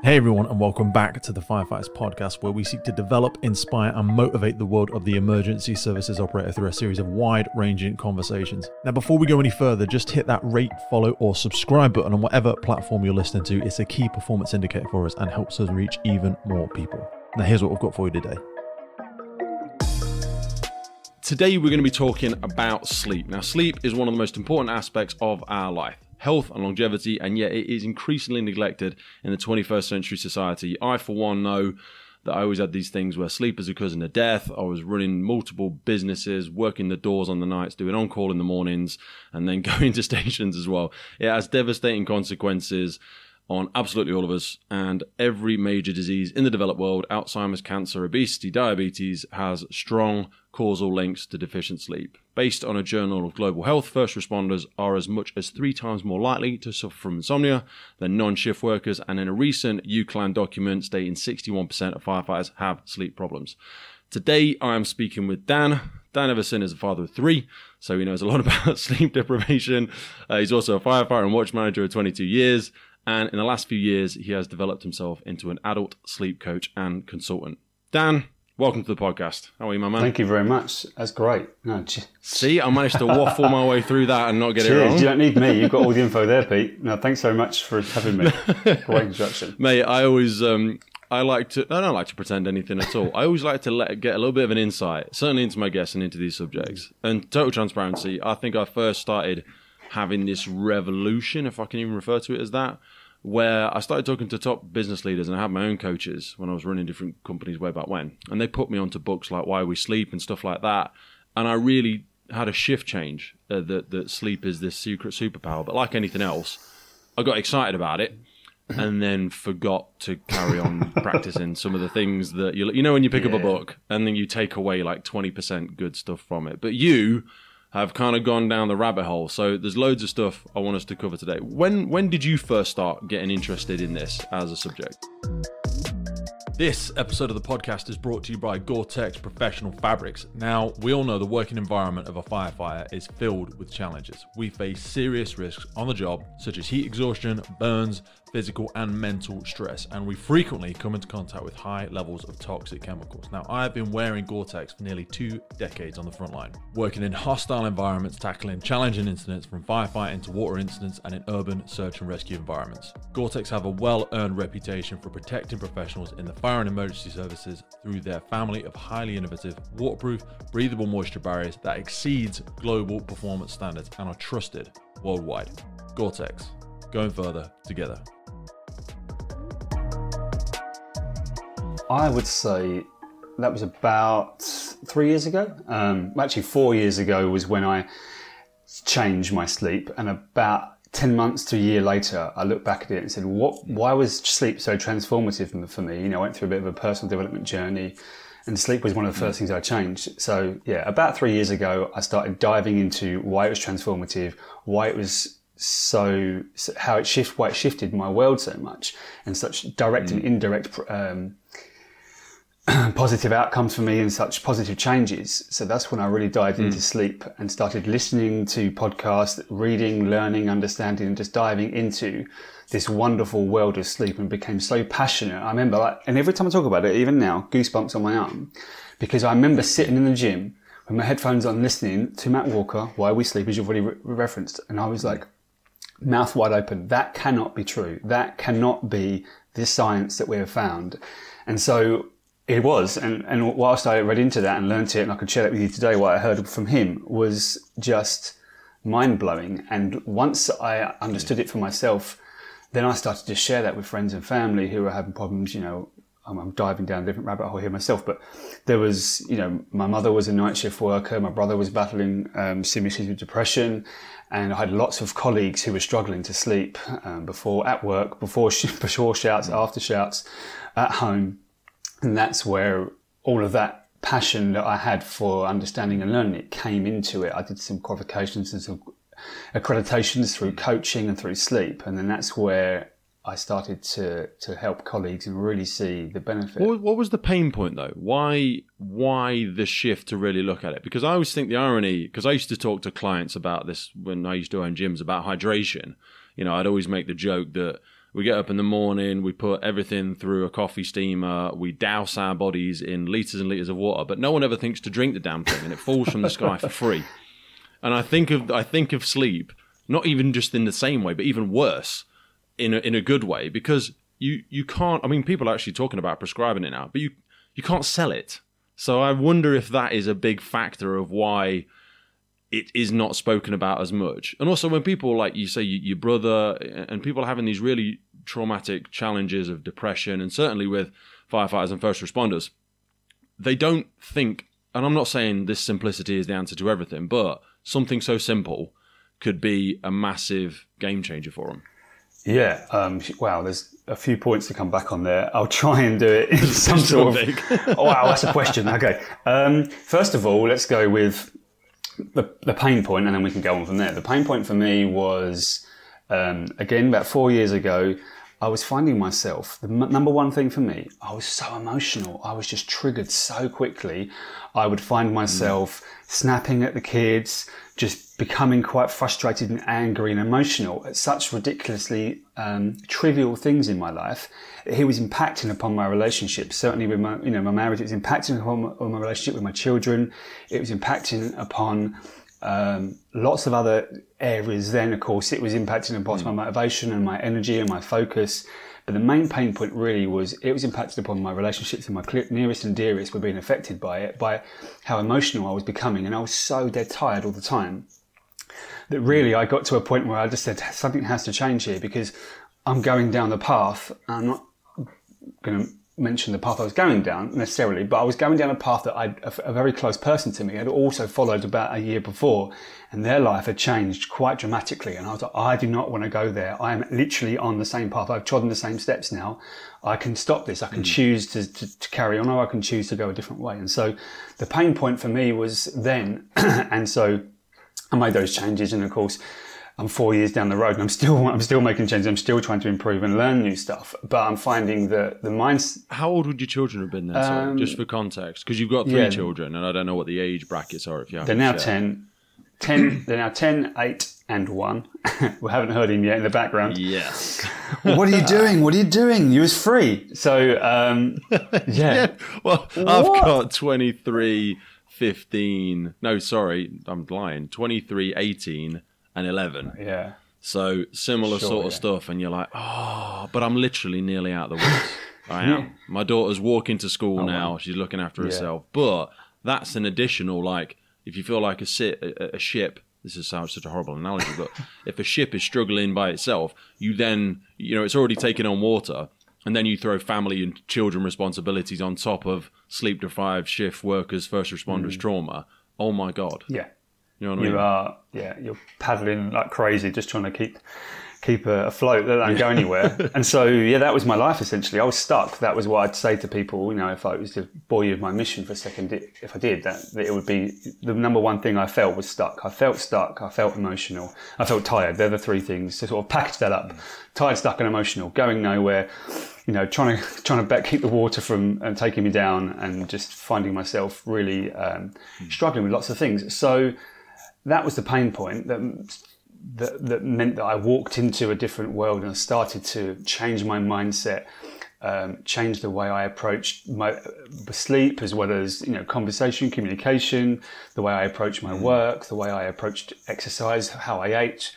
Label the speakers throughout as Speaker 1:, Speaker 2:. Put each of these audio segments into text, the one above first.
Speaker 1: Hey everyone, and welcome back to the Firefighters podcast, where we seek to develop, inspire, and motivate the world of the emergency services operator through a series of wide-ranging conversations. Now, before we go any further, just hit that rate, follow, or subscribe button on whatever platform you're listening to. It's a key performance indicator for us and helps us reach even more people. Now, here's what we've got for you today.
Speaker 2: Today, we're going to be talking about sleep. Now, sleep is one of the most important aspects of our life. Health and longevity, and yet it is increasingly neglected in the 21st century society. I, for one, know that I always had these things where sleep is a cousin of death. I was running multiple businesses, working the doors on the nights, doing on-call in the mornings, and then going to stations as well. It has devastating consequences on absolutely all of us, and every major disease in the developed world, Alzheimer's, cancer, obesity, diabetes, has strong causal links to deficient sleep. Based on a Journal of Global Health, first responders are as much as 3 times more likely to suffer from insomnia than non-shift workers, and in a recent UClan document stating 61% of firefighters have sleep problems. Today, I am speaking with Dan. Dan Evison is a father of 3, so he knows a lot about sleep deprivation. He's also a firefighter and watch manager of 22 years. And in the last few years, he has developed himself into an adult sleep coach and consultant. Dan, welcome to the podcast. How are you, my man?
Speaker 3: Thank you very much. That's great. No,
Speaker 2: See, I managed to waffle my way through that and not get it wrong.
Speaker 3: You don't need me. You've got all the info there, Pete. No, thanks very much for having me. Great introduction.
Speaker 2: Mate, I always... I don't like to pretend anything at all. I always like to get a little bit of an insight, certainly into my guests and into these subjects. And total transparency, I think I first started having this revolution, if I can even refer to it as that, where I started talking to top business leaders, and I had my own coaches when I was running different companies way back when. And they put me onto books like Why We Sleep and stuff like that. And I really had a shift change that sleep is this secret superpower. But like anything else, I got excited about it and then forgot to carry on practicing some of the things that, you know when you pick up a book and then you take away like 20% good stuff from it. But you have kind of gone down the rabbit hole. So there's loads of stuff I want us to cover today. When did you first start getting interested in this as a subject?
Speaker 1: This episode of the podcast is brought to you by Gore-Tex Professional Fabrics. Now, we all know the working environment of a firefighter is filled with challenges. We face serious risks on the job, such as heat exhaustion, burns, physical and mental stress, and we frequently come into contact with high levels of toxic chemicals. Now, I have been wearing Gore-Tex for nearly 2 decades on the front line, working in hostile environments, tackling challenging incidents from firefighting to water incidents and in urban search and rescue environments. Gore-Tex have a well-earned reputation for protecting professionals in the fire and emergency services through their family of highly innovative, waterproof, breathable moisture barriers that exceeds global performance standards and are trusted worldwide. Gore-Tex, going further together.
Speaker 3: I would say that was about 3 years ago. Actually, 4 years ago was when I changed my sleep. And about 10 months to a year later, I looked back at it and said, why was sleep so transformative for me? You know, I went through a bit of a personal development journey, and sleep was one of the first things I changed. So yeah, about 3 years ago, I started diving into why it was transformative, why it was how it shifted my world so much, and such direct and indirect positive outcomes for me and such positive changes. So that's when I really dived into sleep and started listening to podcasts, reading, learning, understanding, and just diving into this wonderful world of sleep, and became so passionate. I remember, and every time I talk about it, even now, goosebumps on my arm, because I remember sitting in the gym with my headphones on, listening to Matt Walker, Why We Sleep, as you've already referenced, and I was like, mouth wide open. That cannot be true. That cannot be the science that we have found. And so it was. And whilst I read into that and learned it, and I could share it with you today, what I heard from him was just mind blowing. And once I understood it for myself, then I started to share that with friends and family who were having problems. You know, I'm diving down a different rabbit hole here myself, but there was, you know, my mother was a night shift worker. My brother was battling serious issues with depression. And I had lots of colleagues who were struggling to sleep at work, before shouts, after shouts, at home. And that's where all of that passion that I had for understanding and learning it came into it. I did some qualifications and some accreditations through coaching and through sleep. And then that's where I started to help colleagues and really see the benefit.
Speaker 2: What was the pain point though? Why the shift to really look at it? Because I always think the irony, because I used to talk to clients about this when I used to own gyms, about hydration. You know, I'd always make the joke that We get up in the morning, we put everything through a coffee steamer, we douse our bodies in litres and litres of water, but no one ever thinks to drink the damn thing, and it falls from the sky for free. And I think of sleep, not even just in the same way, but even worse, in a good way, because you can't, I mean, people are actually talking about prescribing it now, but you can't sell it. So I wonder if that is a big factor of why it is not spoken about as much. And also when people, like you say, your brother, and people are having these really traumatic challenges of depression, and certainly with firefighters and first responders, they don't think, and I'm not saying this simplicity is the answer to everything, but something so simple could be a massive game changer for them.
Speaker 3: Yeah. Wow, there's a few points to come back on there. I'll try and do it in some sort of... Oh, wow, that's a question. Okay. First of all, let's go with the pain point, and then we can go on from there. The pain point for me was, again, about 4 years ago, I was finding myself, the number one thing for me, I was so emotional. I was just triggered so quickly. I would find myself snapping at the kids, just becoming quite frustrated and angry and emotional at such ridiculously trivial things in my life. It was impacting upon my relationship, certainly with my marriage. It was impacting upon my relationship with my children. It was impacting upon lots of other areas. Then, of course, it was impacting upon my motivation and my energy and my focus. But the main pain point really was it was impacted upon my relationships, and my nearest and dearest were being affected by it, by how emotional I was becoming. And I was so dead tired all the time that really I got to a point where I just said, something has to change here, because I'm going down the path. I'm not going to mention the path I was going down necessarily, but I was going down a path that a very close person to me had also followed about a year before, and their life had changed quite dramatically. And I was like, I do not want to go there. I am literally on the same path. I've trodden the same steps now. I can stop this. I can choose to carry on, or I can choose to go a different way. And so the pain point for me was then, and so I made those changes. And of course, I'm 4 years down the road, and I'm still making changes. I'm still trying to improve and learn new stuff. But I'm finding that the mindset.
Speaker 2: How old would your children have been then? Sorry, just for context, because you've got three children, and I don't know what the age brackets are. If you have,
Speaker 3: they're now 10. They're now 10, 8, and 1. We haven't heard him yet in the background.
Speaker 2: Yes.
Speaker 3: What are you doing? What are you doing? You was free. So yeah.
Speaker 2: Well, I've got 23, 15. No, sorry, I'm lying. 23, 18. And 11.
Speaker 3: Yeah.
Speaker 2: So similar sort of stuff. And you're like, oh, but I'm literally nearly out of the woods. I am. My daughter's walking to school now. Wow. She's looking after herself. But that's an additional, like, if you feel like a ship, this is such a horrible analogy, but if a ship is struggling by itself, you then, it's already taken on water. And then you throw family and children responsibilities on top of sleep-deprived shift workers, first responders, trauma. Oh, my God.
Speaker 3: Yeah.
Speaker 2: You know what I
Speaker 3: mean? You're paddling like crazy, just trying to keep afloat. That don't go anywhere. And so, that was my life essentially. I was stuck. That was what I'd say to people. If I was to bore you with my mission for a second, if I did, that it would be the number one thing I felt was stuck. I felt stuck. I felt emotional. I felt tired. They're the three things to sort of package that up. Tired, stuck, and emotional. Going nowhere. Trying to keep the water from taking me down, and just finding myself really struggling with lots of things. So. That was the pain point that meant that I walked into a different world, and I started to change my mindset, change the way I approached my sleep, as well as conversation, communication, the way I approached my work, the way I approached exercise, how I ate,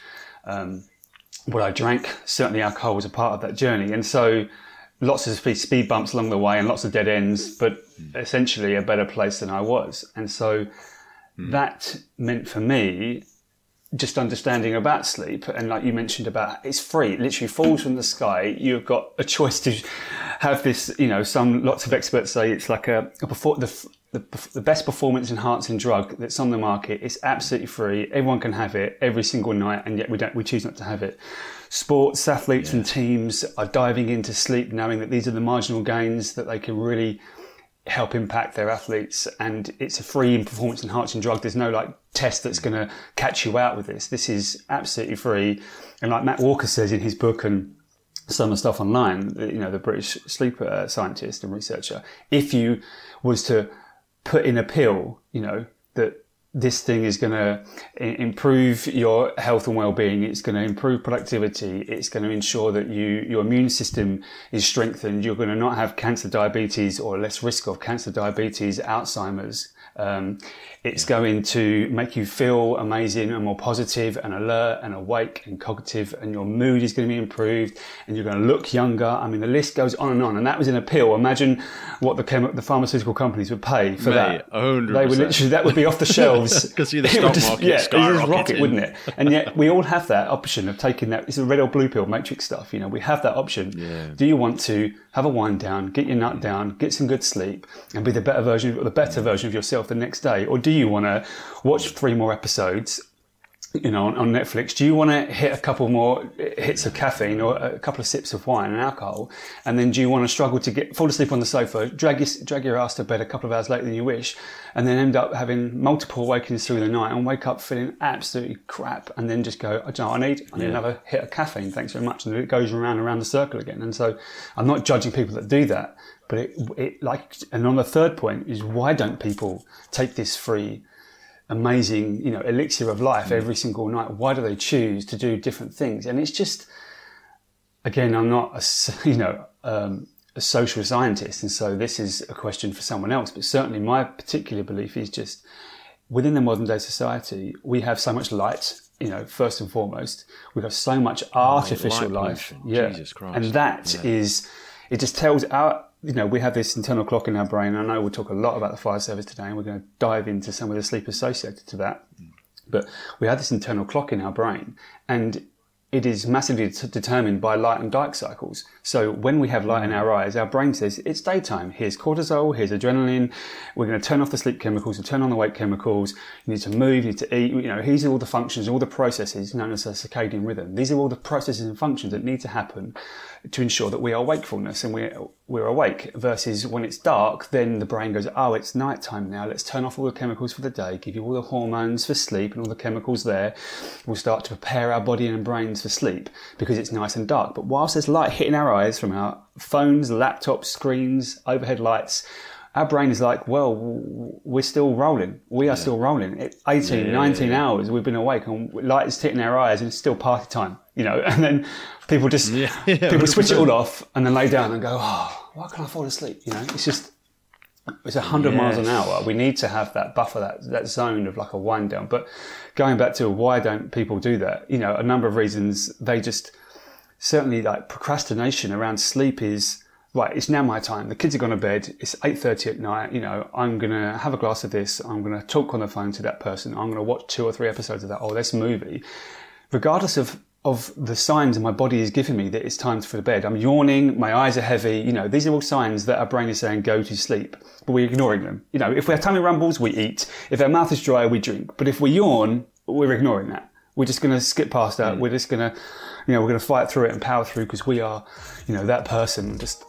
Speaker 3: what I drank. Certainly, alcohol was a part of that journey, and so lots of speed bumps along the way and lots of dead ends, but essentially a better place than I was, and so. That meant for me just understanding about sleep, and like you mentioned about, it's free, it literally falls from the sky. You've got a choice to have this, lots of experts say it's like the best performance enhancing drug that's on the market. It's absolutely free. Everyone can have it every single night, and yet we choose not to have it. Sports athletes and teams are diving into sleep, knowing that these are the marginal gains that they can really help impact their athletes, and it's a free performance enhancing drug. There's no test that's going to catch you out with this. This is absolutely free. And like Matt Walker says in his book and some of the stuff online, the British sleep scientist and researcher, if you was to put in a pill, that this thing is going to improve your health and well-being. It's going to improve productivity. It's going to ensure that your immune system is strengthened. You're going to not have cancer, diabetes, or less risk of cancer, diabetes, Alzheimer's. It's going to make you feel amazing and more positive and alert and awake and cognitive, and your mood is going to be improved, and you're going to look younger. I mean, the list goes on. And that was in a pill. Imagine what the pharmaceutical companies would pay for that.
Speaker 2: 100%.
Speaker 3: They would literally, that would be off the shelves.
Speaker 2: Because see the stock market skyrocket,
Speaker 3: rocket, wouldn't it? And yet we all have that option of taking that. It's a red or blue pill matrix stuff. You know, we have that option.
Speaker 2: Yeah.
Speaker 3: Do you want to have a wind down, get your nut down, get some good sleep, and be the better version of yourself the next day? Or do you want to watch 3 more episodes, you know, on Netflix? Do you want to hit a couple more hits of caffeine or a couple of sips of wine and alcohol? And then do you want to struggle to fall asleep on the sofa, drag your ass to bed a couple of hours later than you wish, and then end up having multiple awakenings through the night and wake up feeling absolutely crap, and then just go, I need another hit of caffeine, thanks very much. And it goes around the circle again. And so I'm not judging people that do that, but and on the third point is, why don't people take this free, amazing, you know, elixir of life every single night? Why do they choose to do different things? And it's just, again, I'm not a social scientist, and so this is a question for someone else, but certainly my particular belief is just, within the modern day society, we have so much light, you know, first and foremost. We have so much artificial life. Yeah.
Speaker 2: Jesus Christ.
Speaker 3: And that is, it just tells you know, we have this internal clock in our brain. I know we'll talk a lot about the fire service today, and we're going to dive into some of the sleep associated to that. But we have this internal clock in our brain, and it is massively determined by light and dark cycles. So when we have light in our eyes, our brain says, it's daytime. Here's cortisol, here's adrenaline. We're going to turn off the sleep chemicals and turn on the wake chemicals. You need to move, you need to eat. You know, these are all the functions, all the processes known as a circadian rhythm. These are all the processes and functions that need to happen to ensure that we are wakefulness and we're awake. Versus when it's dark, then the brain goes, oh, it's nighttime now. Let's turn off all the chemicals for the day, give you all the hormones for sleep and all the chemicals there. We'll start to prepare our body and brains for sleep because it's nice and dark. But whilst there's light hitting our eyes from our phones, laptops, screens, overhead lights, our brain is like, well, we're still rolling. We are still rolling. 19 hours we've been awake, and light is hitting our eyes, and it's still party time, you know. And then people just people switch it all off and then lay down and go, oh, why can't I fall asleep? You know, it's 100 miles an hour. We need to have that buffer, that zone of like a wind down. But going back to why don't people do that? You know, a number of reasons. They just, certainly like procrastination around sleep is, right, it's now my time. The kids are gone to bed. It's 8:30 at night. You know, I'm going to have a glass of this. I'm going to talk on the phone to that person. I'm going to watch 2 or 3 episodes of that, or this movie. Regardless of the signs my body is giving me that it's time for the bed. I'm yawning. My eyes are heavy. You know, these are all signs that our brain is saying, go to sleep. But we're ignoring them. You know, if we have tummy rumbles, we eat. If our mouth is dry, we drink. But if we yawn, we're ignoring that. We're just going to skip past that. We're just going to, you know, we're going to fight through it and power through because we are, you know, that person. Just.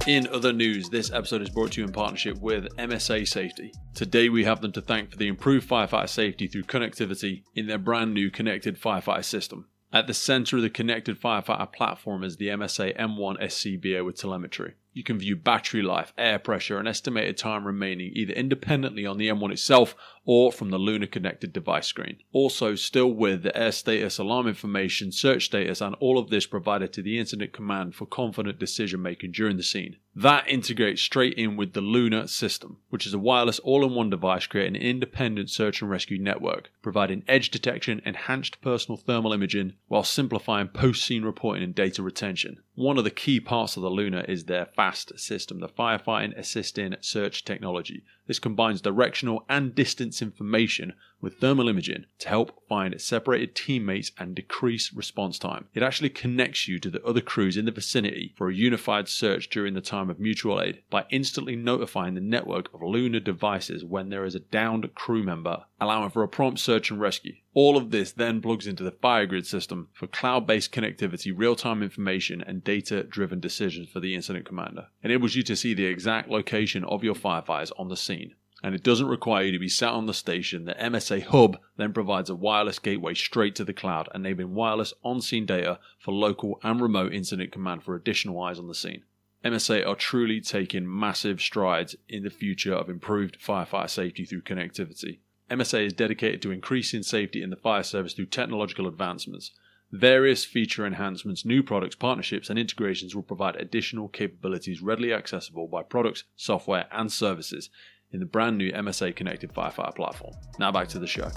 Speaker 2: In other news, this episode is brought to you in partnership with MSA Safety. Today we have them to thank for the improved firefighter safety through connectivity in their brand new connected firefighter system. At the center of the connected firefighter platform is the MSA M1 SCBA with telemetry. You can view battery life, air pressure, and estimated time remaining either independently on the M1 itself or from the Luna connected device screen. Also, still with the air status, alarm information, search status, and all of this provided to the incident command for confident decision making during the scene. That integrates straight in with the Luna system, which is a wireless all-in-one device creating an independent search and rescue network, providing edge detection, enhanced personal thermal imaging, while simplifying post-scene reporting and data retention. One of the key parts of the Luna is their FAST system, the Firefighting Assisting Search Technology. This combines directional and distance information with thermal imaging to help find separated teammates and decrease response time. It actually connects you to the other crews in the vicinity for a unified search during the time of mutual aid by instantly notifying the network of Luna devices when there is a downed crew member, allowing for a prompt search and rescue. All of this then plugs into the FireGrid system for cloud-based connectivity, real-time information, and data-driven decisions for the incident commander. It enables you to see the exact location of your firefighters on the scene. And it doesn't require you to be sat on the station. The MSA Hub then provides a wireless gateway straight to the cloud, enabling wireless on-scene data for local and remote incident command for additional eyes on the scene. MSA are truly taking massive strides in the future of improved firefighter safety through connectivity. MSA is dedicated to increasing safety in the fire service through technological advancements. Various feature enhancements, new products, partnerships, and integrations will provide additional capabilities readily accessible by products, software, and services in the brand new MSA Connected Firefighter platform. Now back to the show.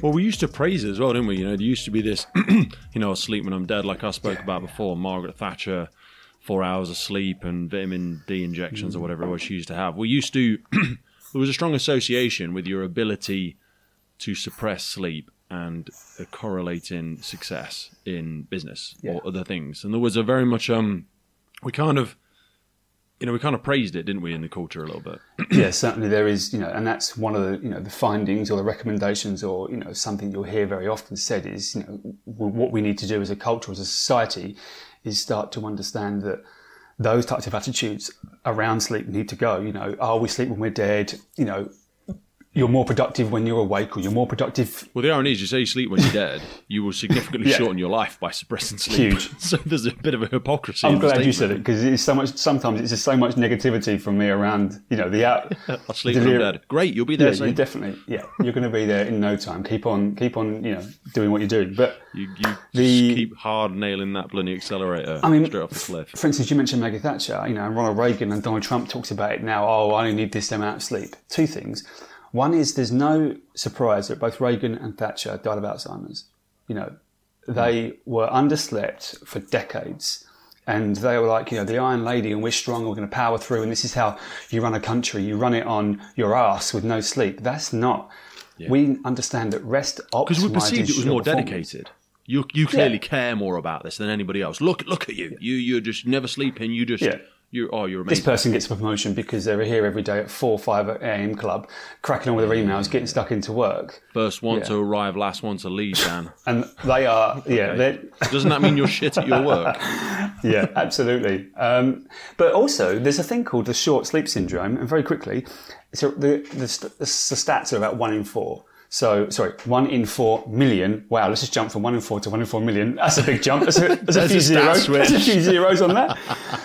Speaker 2: Well, we used to praise it as well, didn't we? There used to be this, sleep when I'm dead, like I spoke about before. Margaret Thatcher, 4 hours of sleep and vitamin D injections or whatever it was she used to have. We used to, there was a strong association with your ability to suppress sleep and correlating success in business or other things. And there was a very much, we kind of praised it, didn't we, in the culture a little bit?
Speaker 3: Yeah, certainly there is, and that's one of the, the findings or the recommendations or, something you'll hear very often said is, what we need to do as a culture, as a society, is start to understand that those types of attitudes around sleep need to go. We sleep when we're dead, you're more productive when you're awake, or you're more productive.
Speaker 2: Well, the irony is, you say you sleep when you're dead, you will significally shorten your life by suppressing sleep.
Speaker 3: Huge.
Speaker 2: So there's a bit of a hypocrisy.
Speaker 3: I'm glad you said it, because it's so much. Sometimes it's just so much negativity from me around. The out.
Speaker 2: I'll sleep when I'm dead. Great, you'll be there.
Speaker 3: Yeah, you definitely. Yeah, you're going to be there in no time. Keep on. Doing what you're doing. But
Speaker 2: you keep hard nailing that bloody accelerator. Straight off the cliff.
Speaker 3: For instance, you mentioned Margaret Thatcher. And Ronald Reagan and Donald Trump talks about it now. Oh, I only need this amount of sleep. Two things. One is there's no surprise that both Reagan and Thatcher died of Alzheimer's. They were underslept for decades, and they were like, the Iron Lady, and we're strong, we're going to power through, and this is how you run a country. You run it on your ass with no sleep. That's not. Yeah. We understand that rest optimizes.
Speaker 2: Because we perceived it was more dedicated. You clearly care more about this than anybody else. Look at you. Yeah. You're just never sleeping. You just. Yeah. You're amazing.
Speaker 3: This person gets a promotion because they're here every day at 4 or 5 a.m. club, cracking on with their emails, getting stuck into work.
Speaker 2: First one to arrive, last one to leave, Dan.
Speaker 3: And they are,
Speaker 2: Doesn't that mean you're shit at your work?
Speaker 3: Yeah, absolutely. But also, there's a thing called the short sleep syndrome, and very quickly, the stats are about 1 in 4. So, 1 in 4 million. Wow, let's just jump from 1 in 4 to 1 in 4 million. That's a big jump. That's a few zeros. There's a few zeros on that.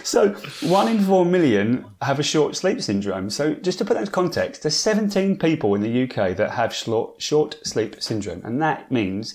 Speaker 3: So 1 in 4 million have a short sleep syndrome. So just to put that into context, there's 17 people in the UK that have short sleep syndrome. And that means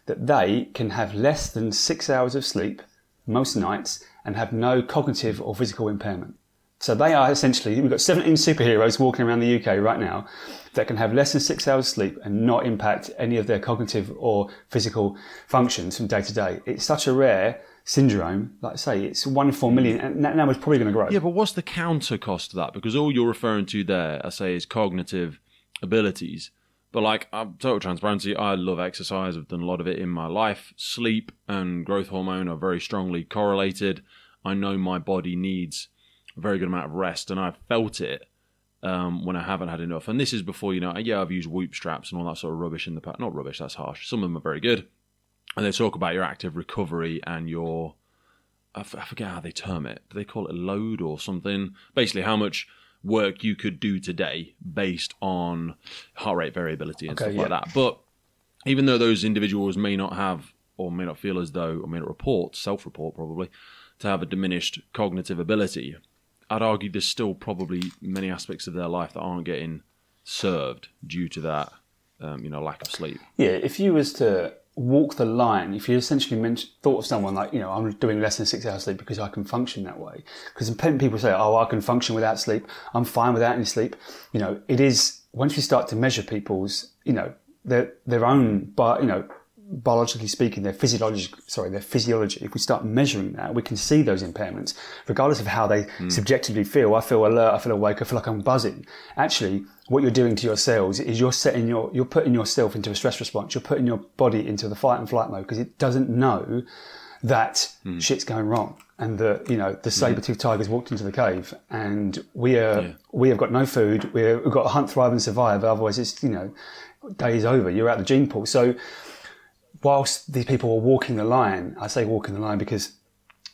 Speaker 3: that they can have less than 6 hours of sleep most nights and have no cognitive or physical impairment. So they are essentially, we've got 17 superheroes walking around the UK right now that can have less than 6 hours sleep and not impact any of their cognitive or physical functions from day to day. It's such a rare syndrome. Like I say, it's 1 in 4 million, and that number's probably going to grow.
Speaker 2: Yeah, but what's the counter cost to that? Because all you're referring to there, I say, is cognitive abilities. But total transparency, I love exercise. I've done a lot of it in my life. Sleep and growth hormone are very strongly correlated. I know my body needs a very good amount of rest, and I've felt it when I haven't had enough. And this is before, I've used Whoop straps and all that sort of rubbish in the past. Not rubbish, that's harsh. Some of them are very good. And they talk about your active recovery and your, I forget how they term it. Do they call it a load or something? Basically, how much work you could do today based on heart rate variability and stuff like that. But even though those individuals may not have, or may not feel as though, or may not report, self-report probably, to have a diminished cognitive ability, I'd argue there's still probably many aspects of their life that aren't getting served due to that, lack of sleep.
Speaker 3: Yeah, if you was to walk the line, if you essentially thought of someone like, I'm doing less than 6 hours sleep because I can function that way. Because people say, I can function without sleep. I'm fine without any sleep. It is, once you start to measure people's, their own, biologically speaking, their physiology, if we start measuring that, we can see those impairments, regardless of how they subjectively feel. I feel alert, I feel awake, I feel like I'm buzzing. Actually, what you're doing to your cells is you're putting yourself into a stress response. You're putting your body into the fight and flight mode because it doesn't know that shit's going wrong. And the saber-toothed tiger's walked into the cave, and we have got no food. We've got to hunt, thrive, and survive. Otherwise, it's day's over. You're out the gene pool. So whilst these people are walking the line, I say walking the line because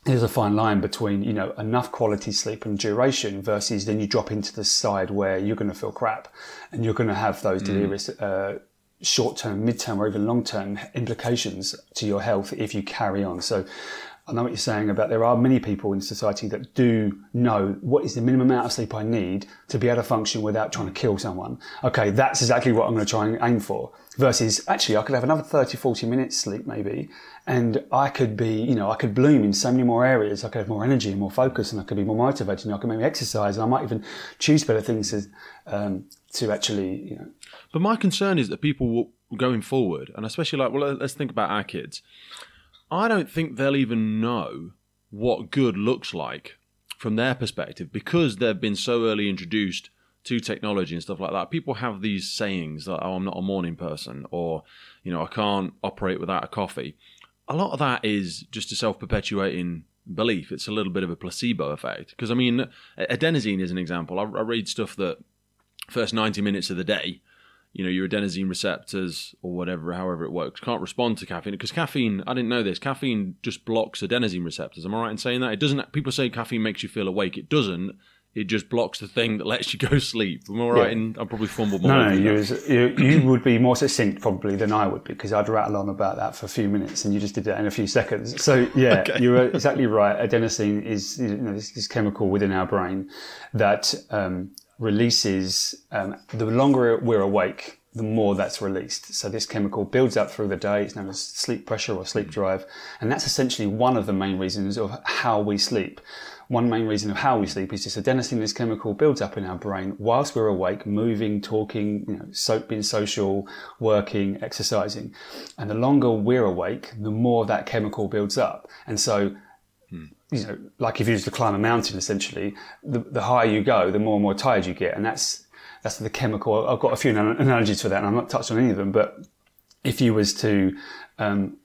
Speaker 3: there's a fine line between, enough quality sleep and duration versus then you drop into the side where you're going to feel crap and you're going to have those delirious short-term, mid-term or even long-term implications to your health if you carry on. So I know what you're saying about there are many people in society that do know what is the minimum amount of sleep I need to be able to function without trying to kill someone. Okay, that's exactly what I'm going to try and aim for. Versus, actually, I could have another 30, 40 minutes sleep maybe, and I could be, I could bloom in so many more areas. I could have more energy and more focus, and I could be more motivated, and I could maybe exercise, and I might even choose better things to actually,
Speaker 2: But my concern is that people will, going forward, and especially let's think about our kids. I don't think they'll even know what good looks like from their perspective because they've been so early introduced to technology and stuff like that. People have these sayings like, oh, I'm not a morning person, or, I can't operate without a coffee. A lot of that is just a self-perpetuating belief. It's a little bit of a placebo effect. Because, adenosine is an example. I read stuff that first 90 minutes of the day, your adenosine receptors or whatever, however it works, can't respond to caffeine. Because caffeine, I didn't know this, caffeine just blocks adenosine receptors. Am I right in saying that? It doesn't. People say caffeine makes you feel awake. It doesn't. It just blocks the thing that lets you go sleep. Am I right? I'll probably fumble more.
Speaker 3: No, you would be more succinct probably than I would be, because I'd rattle on about that for a few minutes and you just did that in a few seconds. So yeah, okay. You're exactly right. Adenosine is this chemical within our brain that releases, the longer we're awake, the more that's released. So this chemical builds up through the day. It's known as sleep pressure or sleep drive. And that's essentially one of the main reasons of how we sleep. One main reason of how we sleep is this adenosine, this chemical builds up in our brain whilst we're awake, moving, talking, being social, working, exercising. And the longer we're awake, the more that chemical builds up. And so, like if you used to climb a mountain, essentially, the higher you go, the more and more tired you get. And that's the chemical. I've got a few analogies for that, and I'm not touched on any of them, but if you was to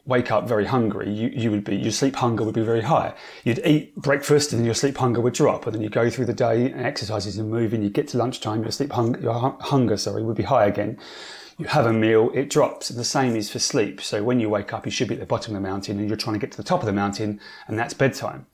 Speaker 3: wake up very hungry, your sleep hunger would be very high. You'd eat breakfast and your sleep hunger would drop, and then you go through the day and exercises and move, and you get to lunchtime, your hunger would be high again. You have a meal, it drops, and the same is for sleep. So when you wake up, you should be at the bottom of the mountain, and you're trying to get to the top of the mountain, and that's bedtime.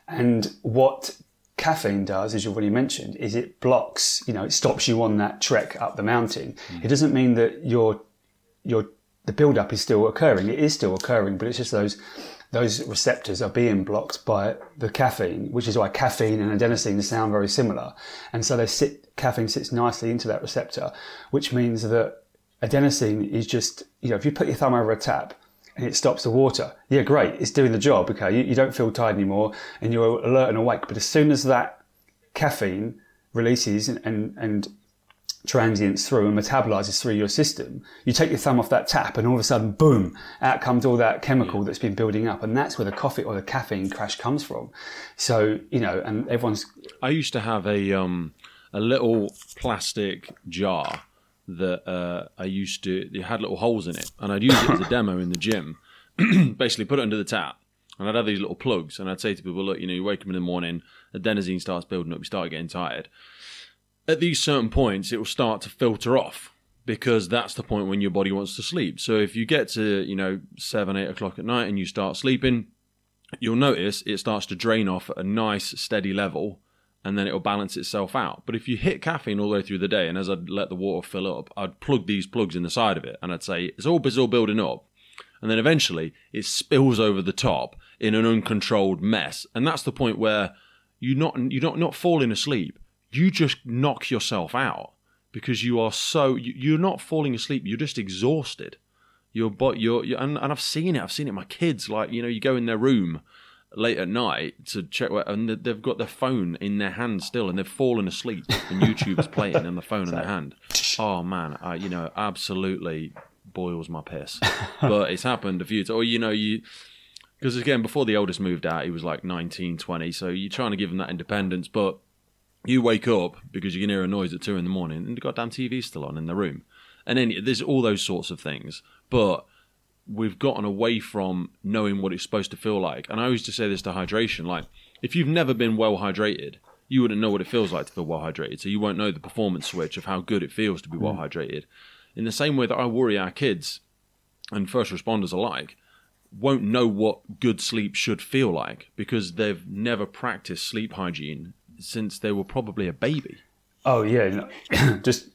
Speaker 3: And what caffeine does, as you've already mentioned, is it blocks, it stops you on that trek up the mountain. It doesn't mean that the build-up is still occurring. It is still occurring, but it's just those receptors are being blocked by the caffeine, which is why caffeine and adenosine sound very similar. And so caffeine sits nicely into that receptor, which means that adenosine is just, if you put your thumb over a tap and it stops the water, yeah, great, it's doing the job, okay? You don't feel tired anymore and you're alert and awake. But as soon as that caffeine releases and transients through and metabolizes through your system, you take your thumb off that tap and all of a sudden, boom, out comes all that chemical that's been building up. And that's where the coffee or the caffeine crash comes from. So, and everyone's...
Speaker 2: I used to have a little plastic jar that it had little holes in it, and I'd use it as a demo in the gym. Basically put it under the tap, and I'd have these little plugs, and I'd say to people, look, you wake up in the morning, adenosine starts building up, you start getting tired. At these certain points, it will start to filter off, because that's the point when your body wants to sleep. So if you get to, 7, 8 o'clock at night and you start sleeping, you'll notice it starts to drain off at a nice, steady level, and then it'll balance itself out. But if you hit caffeine all the way through the day, and as I'd let the water fill up, I'd plug these plugs in the side of it, and I'd say, it's all building up. And then eventually, it spills over the top in an uncontrolled mess. And that's the point where you're not falling asleep. You just knock yourself out, because you're not falling asleep, you're just exhausted. And I've seen it, my kids, you go in their room late at night to check and they've got their phone in their hand still, and they've fallen asleep and YouTube's playing and the phone in their hand. Oh man, absolutely boils my piss. But it's happened a few times. Or because again, before the oldest moved out, he was like 19, 20, so you're trying to give him that independence, but you wake up because you can hear a noise at 2 a.m. and the goddamn TV's still on in the room. And then there's all those sorts of things. But we've gotten away from knowing what it's supposed to feel like. And I always just say this to hydration. Like, if you've never been well hydrated, you wouldn't know what it feels like to feel well hydrated. So you won't know the performance switch of how good it feels to be well hydrated. In the same way that I worry our kids and first responders alike won't know what good sleep should feel like, because they've never practiced sleep hygiene since they were probably a baby.
Speaker 3: Oh yeah, just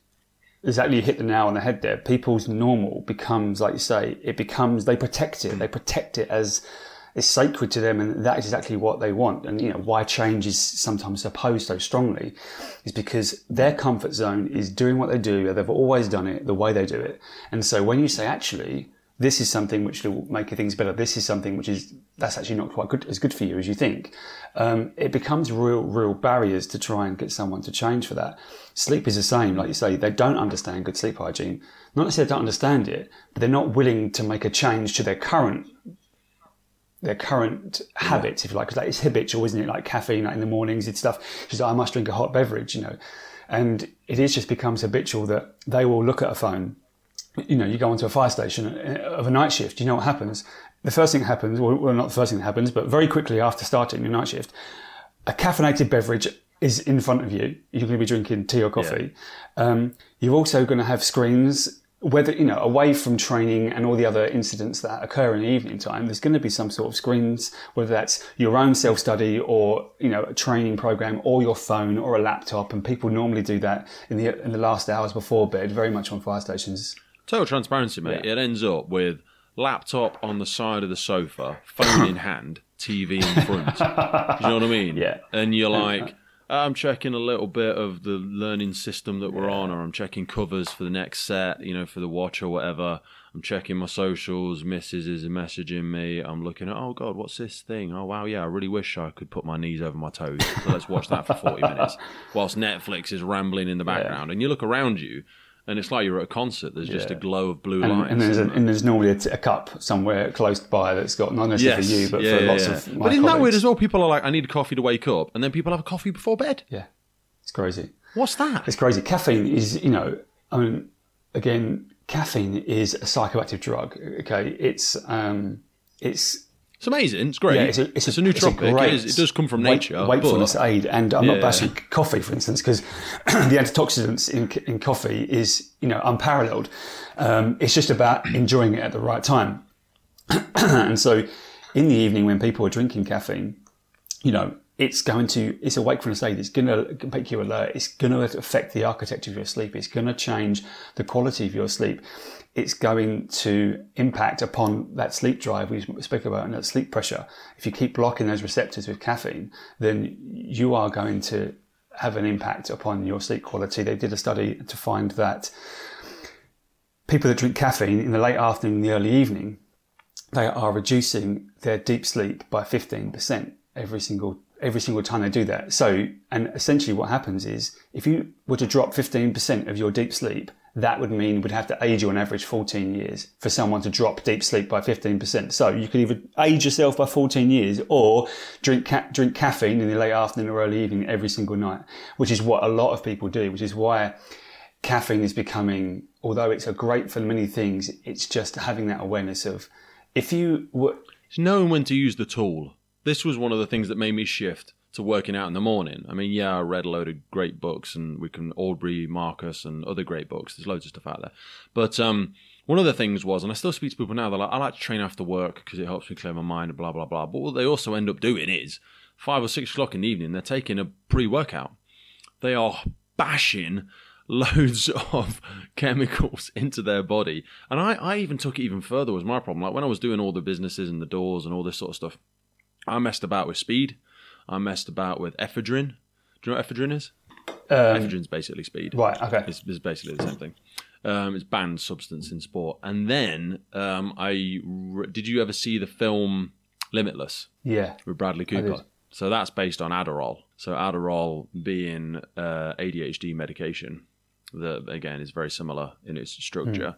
Speaker 3: exactly, you hit the nail on the head there. People's normal becomes, like you say, they protect it. They protect it as it's sacred to them, and that is exactly what they want. And, why change is sometimes opposed so strongly is because their comfort zone is doing what they do. They've always done it the way they do it. And so when you say, actually, this is something which will make things better, this is something that's actually not quite as good for you as you think, it becomes real barriers to try and get someone to change for that. Sleep is the same. Like you say, they don't understand good sleep hygiene. Not necessarily they don't understand it, but they're not willing to make a change to their current habits, if you like, because it's habitual, isn't it? Like caffeine, like in the mornings and stuff. She's like, I must drink a hot beverage, and it just becomes habitual that they will look at a phone. You go onto a fire station of a night shift, you know what happens? The first thing that happens, well, not the first thing that happens, but very quickly after starting your night shift, a caffeinated beverage is in front of you. You're going to be drinking tea or coffee. Yeah. You're also going to have screens, whether, away from training and all the other incidents that occur in the evening time, there's going to be some sort of screens, whether that's your own self-study or, a training program or your phone or a laptop. And people normally do that in the last hours before bed, very much on fire stations.
Speaker 2: Total transparency, mate. Yeah. It ends up with laptop on the side of the sofa, phone in hand, TV in front. Do you know what I mean?
Speaker 3: Yeah.
Speaker 2: And you're like, I'm checking a little bit of the learning system that we're on, or I'm checking covers for the next set, for the watch or whatever. I'm checking my socials. Mrs. is messaging me. I'm looking at, oh, God, what's this thing? Oh, wow, yeah, I really wish I could put my knees over my toes. So let's watch that for 40 minutes whilst Netflix is rambling in the background. And you look around you, and it's like you're at a concert. There's just a glow of blue lights.
Speaker 3: And there's normally a cup somewhere close by that's got, not necessarily for you, but for lots of my
Speaker 2: But isn't that weird
Speaker 3: colleagues.
Speaker 2: as well? People are like, I need a coffee to wake up. And then people have a coffee before bed.
Speaker 3: Yeah, it's crazy.
Speaker 2: What's that?
Speaker 3: It's crazy. Caffeine is, again, caffeine is a psychoactive drug. Okay, it's
Speaker 2: amazing. It's great.
Speaker 3: Yeah, it's a nootropic.
Speaker 2: It does come from nature.
Speaker 3: Wakefulness aid. And I'm not bashing coffee, for instance, because the antioxidants in coffee is, unparalleled. It's just about enjoying it at the right time. And so in the evening when people are drinking caffeine, it's a wakefulness aid. It's going to make you alert. It's going to affect the architecture of your sleep. It's going to change the quality of your sleep. It's going to impact upon that sleep drive we spoke about and that sleep pressure. If you keep blocking those receptors with caffeine, then you are going to have an impact upon your sleep quality. They did a study to find that people that drink caffeine in the late afternoon and the early evening, they are reducing their deep sleep by 15% every single time they do that. So, and essentially what happens is if you were to drop 15% of your deep sleep, that would mean we'd have to age you on average 14 years for someone to drop deep sleep by 15%. So you could either age yourself by 14 years or drink caffeine in the late afternoon or early evening every single night, which is what a lot of people do, which is why caffeine is becoming, although it's great for many things, it's just having that awareness of if you were...
Speaker 2: It's knowing when to use the tool. This was one of the things that made me shift to working out in the morning. I mean, I read a load of great books, and Aubrey Marcus and other great books. There's loads of stuff out there. But one of the things was, and I still speak to people now, they're like, I like to train after work because it helps me clear my mind and blah, blah, blah. But what they also end up doing is 5 or 6 o'clock in the evening, they're taking a pre-workout. They are bashing loads of chemicals into their body. And I even took it even further was my problem. Like when I was doing all the businesses and the doors and all this sort of stuff, I messed about with speed. I messed about with ephedrine. Do you know what ephedrine is? Ephedrine's basically speed.
Speaker 3: Right, okay.
Speaker 2: It's basically the same thing. It's banned substance in sport. And then did you ever see the film Limitless?
Speaker 3: Yeah.
Speaker 2: With Bradley Cooper? So that's based on Adderall. So Adderall being ADHD medication that, again, is very similar in its structure.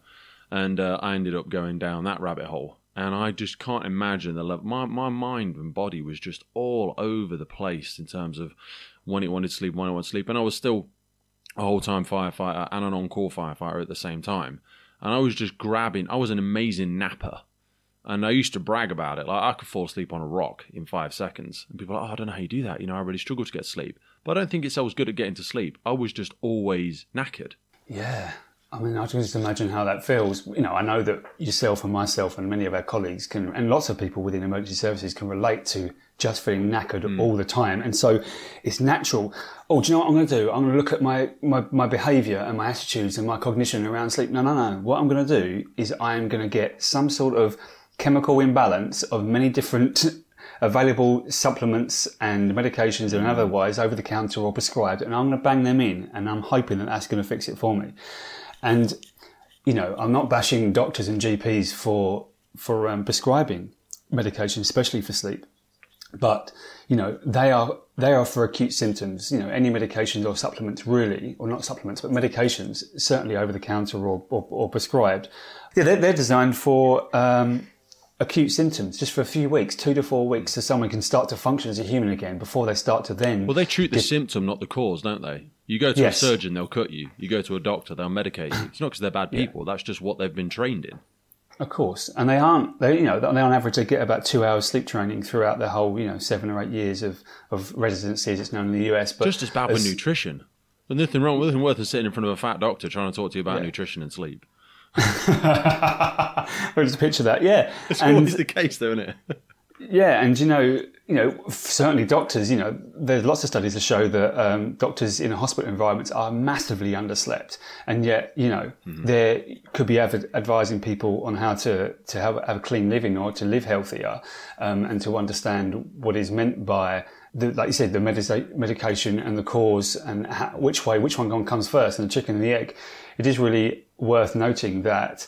Speaker 2: And I ended up going down that rabbit hole. And I just can't imagine the level. My mind and body was just all over the place in terms of when it wanted to sleep, when it wanted to sleep. And I was still a whole-time firefighter and an on-call firefighter at the same time. And I was just I was an amazing napper. And I used to brag about it. Like I could fall asleep on a rock in 5 seconds. And people are like, I don't know how you do that. I really struggle to get sleep. But I don't think I was good at getting to sleep. I was just always knackered.
Speaker 3: Yeah. I mean, I can just imagine how that feels. I know that yourself and myself and many of our colleagues can, and lots of people within emergency services can relate to just feeling knackered all the time. And so it's natural. Oh, do you know what I'm going to do? I'm going to look at my behaviour and my attitudes and my cognition around sleep. No. What I'm going to do is I'm going to get some sort of chemical imbalance of many different available supplements and medications and otherwise over the counter or prescribed, and I'm going to bang them in, and I'm hoping that that's going to fix it for me. And, you know, I'm not bashing doctors and GPs for prescribing medication, especially for sleep. But, you know, they are for acute symptoms. You know, any medications or supplements really, or not supplements, but medications, certainly over the counter or prescribed. Yeah, they're designed for acute symptoms, just for a few weeks, 2 to 4 weeks, so someone can start to function as a human again before they start to then...
Speaker 2: Well, they treat the symptom, not the cause, don't they? You go to a surgeon, they'll cut you. You go to a doctor, they'll medicate you. It's not because they're bad people. That's just what they've been trained in.
Speaker 3: Of course. And they on average, they get about 2 hours sleep training throughout their whole, 7 or 8 years of residency, as it's known in the US. But
Speaker 2: just as bad with nutrition. There's nothing wrong with nothing worth than sitting in front of a fat doctor trying to talk to you about nutrition and sleep.
Speaker 3: Well, just picture that, yeah.
Speaker 2: It's always the case, though, isn't it?
Speaker 3: Yeah, and certainly doctors, there's lots of studies that show that doctors in a hospital environments are massively underslept, and yet, they could be advising people on how to have a clean living or to live healthier, and to understand what is meant by like you said, the medication and the cause, and which one comes first, and the chicken and the egg. It is really worth noting that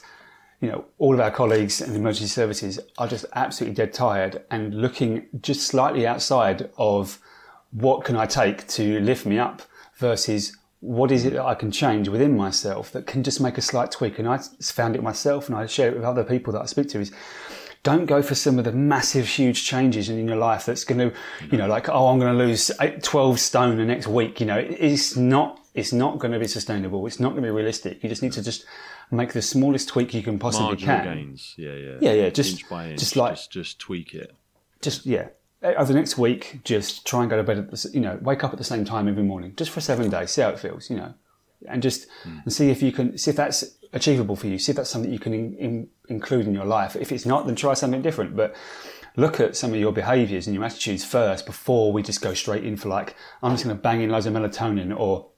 Speaker 3: all of our colleagues in emergency services are just absolutely dead tired and looking just slightly outside of what can I take to lift me up versus what is it that I can change within myself that can just make a slight tweak. And I found it myself, and I share it with other people that I speak to, is don't go for some of the massive, huge changes in your life that's going to, I'm going to lose 12 stone the next week. It's not going to be sustainable. It's not going to be realistic. You just need to just make the smallest tweak you can possibly
Speaker 2: Marginal
Speaker 3: can.
Speaker 2: Gains. Yeah.
Speaker 3: Yeah.
Speaker 2: Inch by inch. Just tweak it.
Speaker 3: Over the next week, just try and go to bed wake up at the same time every morning, just for 7 days. See how it feels, and just and see if that's achievable for you. See if that's something you can include in your life. If it's not, then try something different. But look at some of your behaviours and your attitudes first before we just go straight in for I'm just going to bang in loads of melatonin or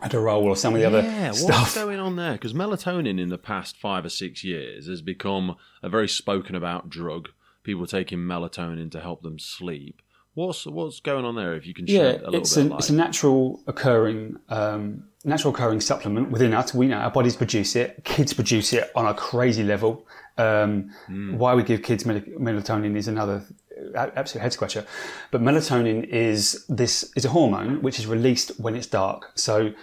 Speaker 3: Adderall or some of the other stuff.
Speaker 2: What's going on there? Because melatonin in the past 5 or 6 years has become a very spoken about drug. People taking melatonin to help them sleep. What's going on there? If you can shed a little bit of light.
Speaker 3: It's a natural occurring supplement within us. We know our bodies produce it. Kids produce it on a crazy level. Why we give kids melatonin is another absolute head scratcher. But melatonin is a hormone which is released when it's dark. So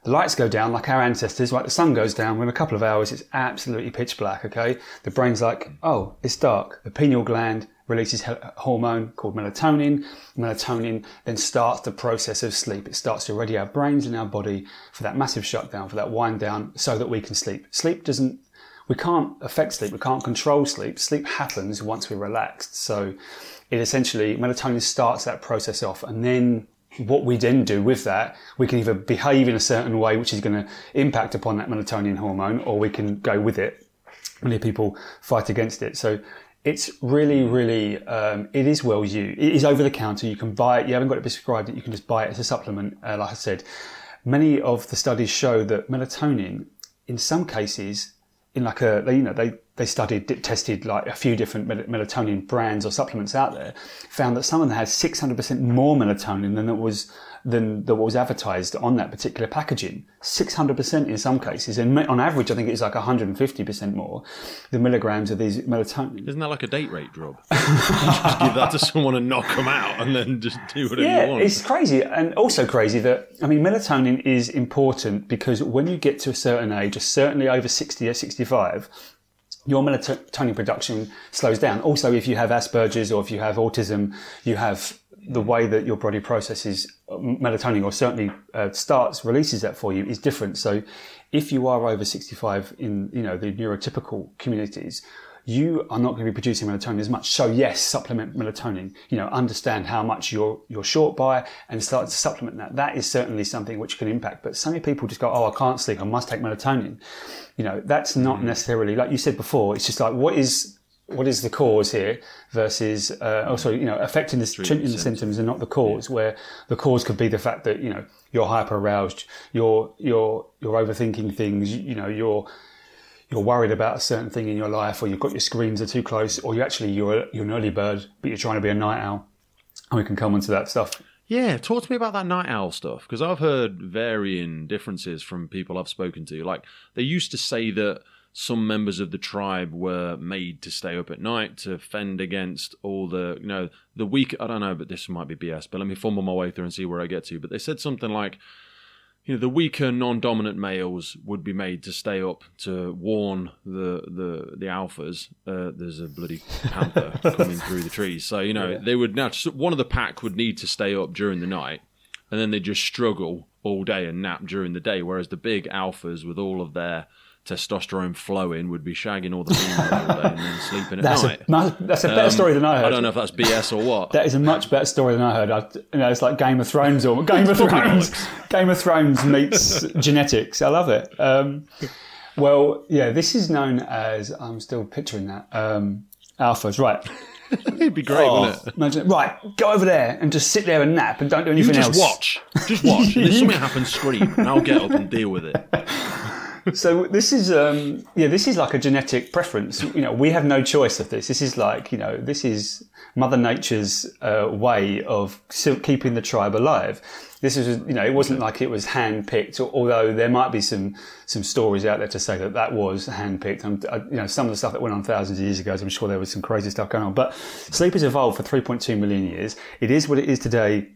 Speaker 3: the lights go down like our ancestors, like the sun goes down. Within a couple of hours, it's absolutely pitch black, okay? The brain's like, oh, it's dark. The pineal gland releases a hormone called melatonin. Melatonin then starts the process of sleep. It starts to ready our brains and our body for that massive shutdown, for that wind down, so that we can sleep. We can't affect sleep. We can't control sleep. Sleep happens once we're relaxed. So it essentially, melatonin starts that process off, and then what we then do with that, we can either behave in a certain way which is going to impact upon that melatonin hormone, or we can go with it. Many people fight against it. So it's really, really, it is well used. It is over the counter. You can buy it. You haven't got it prescribed. You can just buy it as a supplement. Like I said, many of the studies show that melatonin, in some cases, they tested like a few different melatonin brands or supplements out there, found that some of them had 600% more melatonin than what was advertised on that particular packaging. 600% in some cases, and on average, I think it's like 150% more, the milligrams of these melatonin.
Speaker 2: Isn't that like a date rape drug? Just give that to someone and knock them out, and then just do whatever you want.
Speaker 3: Yeah, it's crazy, and also crazy that, melatonin is important because when you get to a certain age, certainly over 60 or 65, your melatonin production slows down. Also, if you have Asperger's or if you have autism, you have the way that your body processes melatonin, or certainly releases that for you, is different. So if you are over 65 in, the neurotypical communities, you are not going to be producing melatonin as much. So yes, supplement melatonin, understand how much you're short by and start to supplement that. That is certainly something which can impact. But so many people just go, oh, I can't sleep, I must take melatonin. That's not necessarily, like you said before, it's just like, what is the cause here versus affecting treating the symptoms and not the cause, where the cause could be the fact that, you're hyper aroused, you're overthinking things, you're worried about a certain thing in your life, or you've got your screens are too close, or you're an early bird, but you're trying to be a night owl. And we can come onto that stuff.
Speaker 2: Yeah, talk to me about that night owl stuff, because I've heard varying differences from people I've spoken to. Like, they used to say that some members of the tribe were made to stay up at night to fend against all the, the weak, I don't know, but this might be BS, but let me fumble my way through and see where I get to. But they said something like, the weaker, non-dominant males would be made to stay up to warn the alphas. There's a bloody panther coming through the trees. So, they would now, one of the pack would need to stay up during the night, and then they just struggle all day and nap during the day, whereas the big alphas with all of their testosterone flowing would be shagging all the females all day and then sleeping at night.
Speaker 3: That's a better story than I heard.
Speaker 2: I don't know if that's BS or what.
Speaker 3: That is a much better story than I heard. It's like Game of Thrones or Game of Thrones. Game of Thrones meets genetics. I love it. This is known as, I'm still picturing that, alphas, right?
Speaker 2: It'd be great, wouldn't it?
Speaker 3: Imagine, right, go over there and just sit there and nap and don't do anything else.
Speaker 2: Just watch. And if something happens, scream, and I'll get up and deal with it.
Speaker 3: So this is this is like a genetic preference. We have no choice of this. This is like, this is Mother Nature's way of keeping the tribe alive. This is, it wasn't like it was hand-picked, although there might be some stories out there to say that was hand-picked. Some of the stuff that went on thousands of years ago, I'm sure there was some crazy stuff going on. But sleep has evolved for 3.2 million years. It is what it is today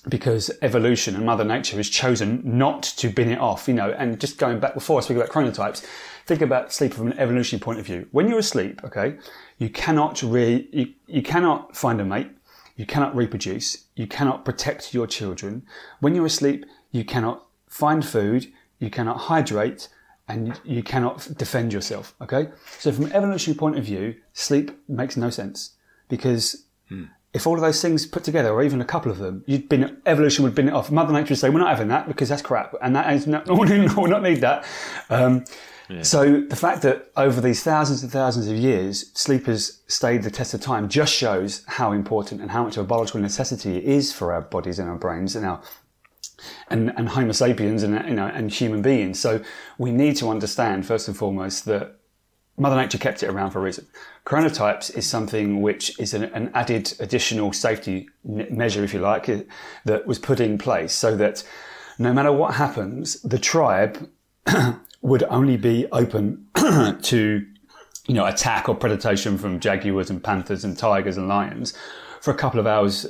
Speaker 3: because evolution and Mother Nature has chosen not to bin it off, and just going back before I speak about chronotypes, think about sleep from an evolutionary point of view. When you're asleep, okay, you cannot find a mate, you cannot reproduce, you cannot protect your children. When you're asleep, you cannot find food, you cannot hydrate, and you cannot defend yourself, okay? So from an evolutionary point of view, sleep makes no sense because if all of those things put together, or even a couple of them, evolution would bin it off. Mother Nature would say, we're not having that because that's crap. And that is not, we'll not need that. So the fact that over these thousands and thousands of years, sleep has stayed the test of time just shows how important and how much of a biological necessity it is for our bodies and our brains and and Homo sapiens and human beings. So we need to understand, first and foremost, that Mother Nature kept it around for a reason. Chronotypes is something which is an added additional safety measure, if you like, that was put in place so that no matter what happens, the tribe would only be open to, attack or predation from jaguars and panthers and tigers and lions for a couple of hours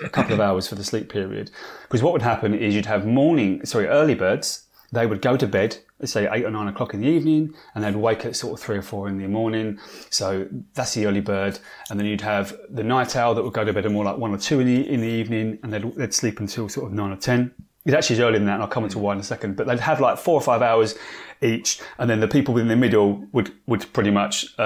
Speaker 3: for the sleep period. Because what would happen is you'd have early birds. They would go to bed, let's say 8 or 9 o'clock in the evening, and they'd wake at sort of 3 or 4 in the morning. So that's the early bird. And then you'd have the night owl that would go to bed at more like 1 or 2 in the evening, and they'd sleep until sort of 9 or 10. It actually is earlier than that, and I'll come into why in a second. But they'd have like 4 or 5 hours each, and then the people in the middle would pretty much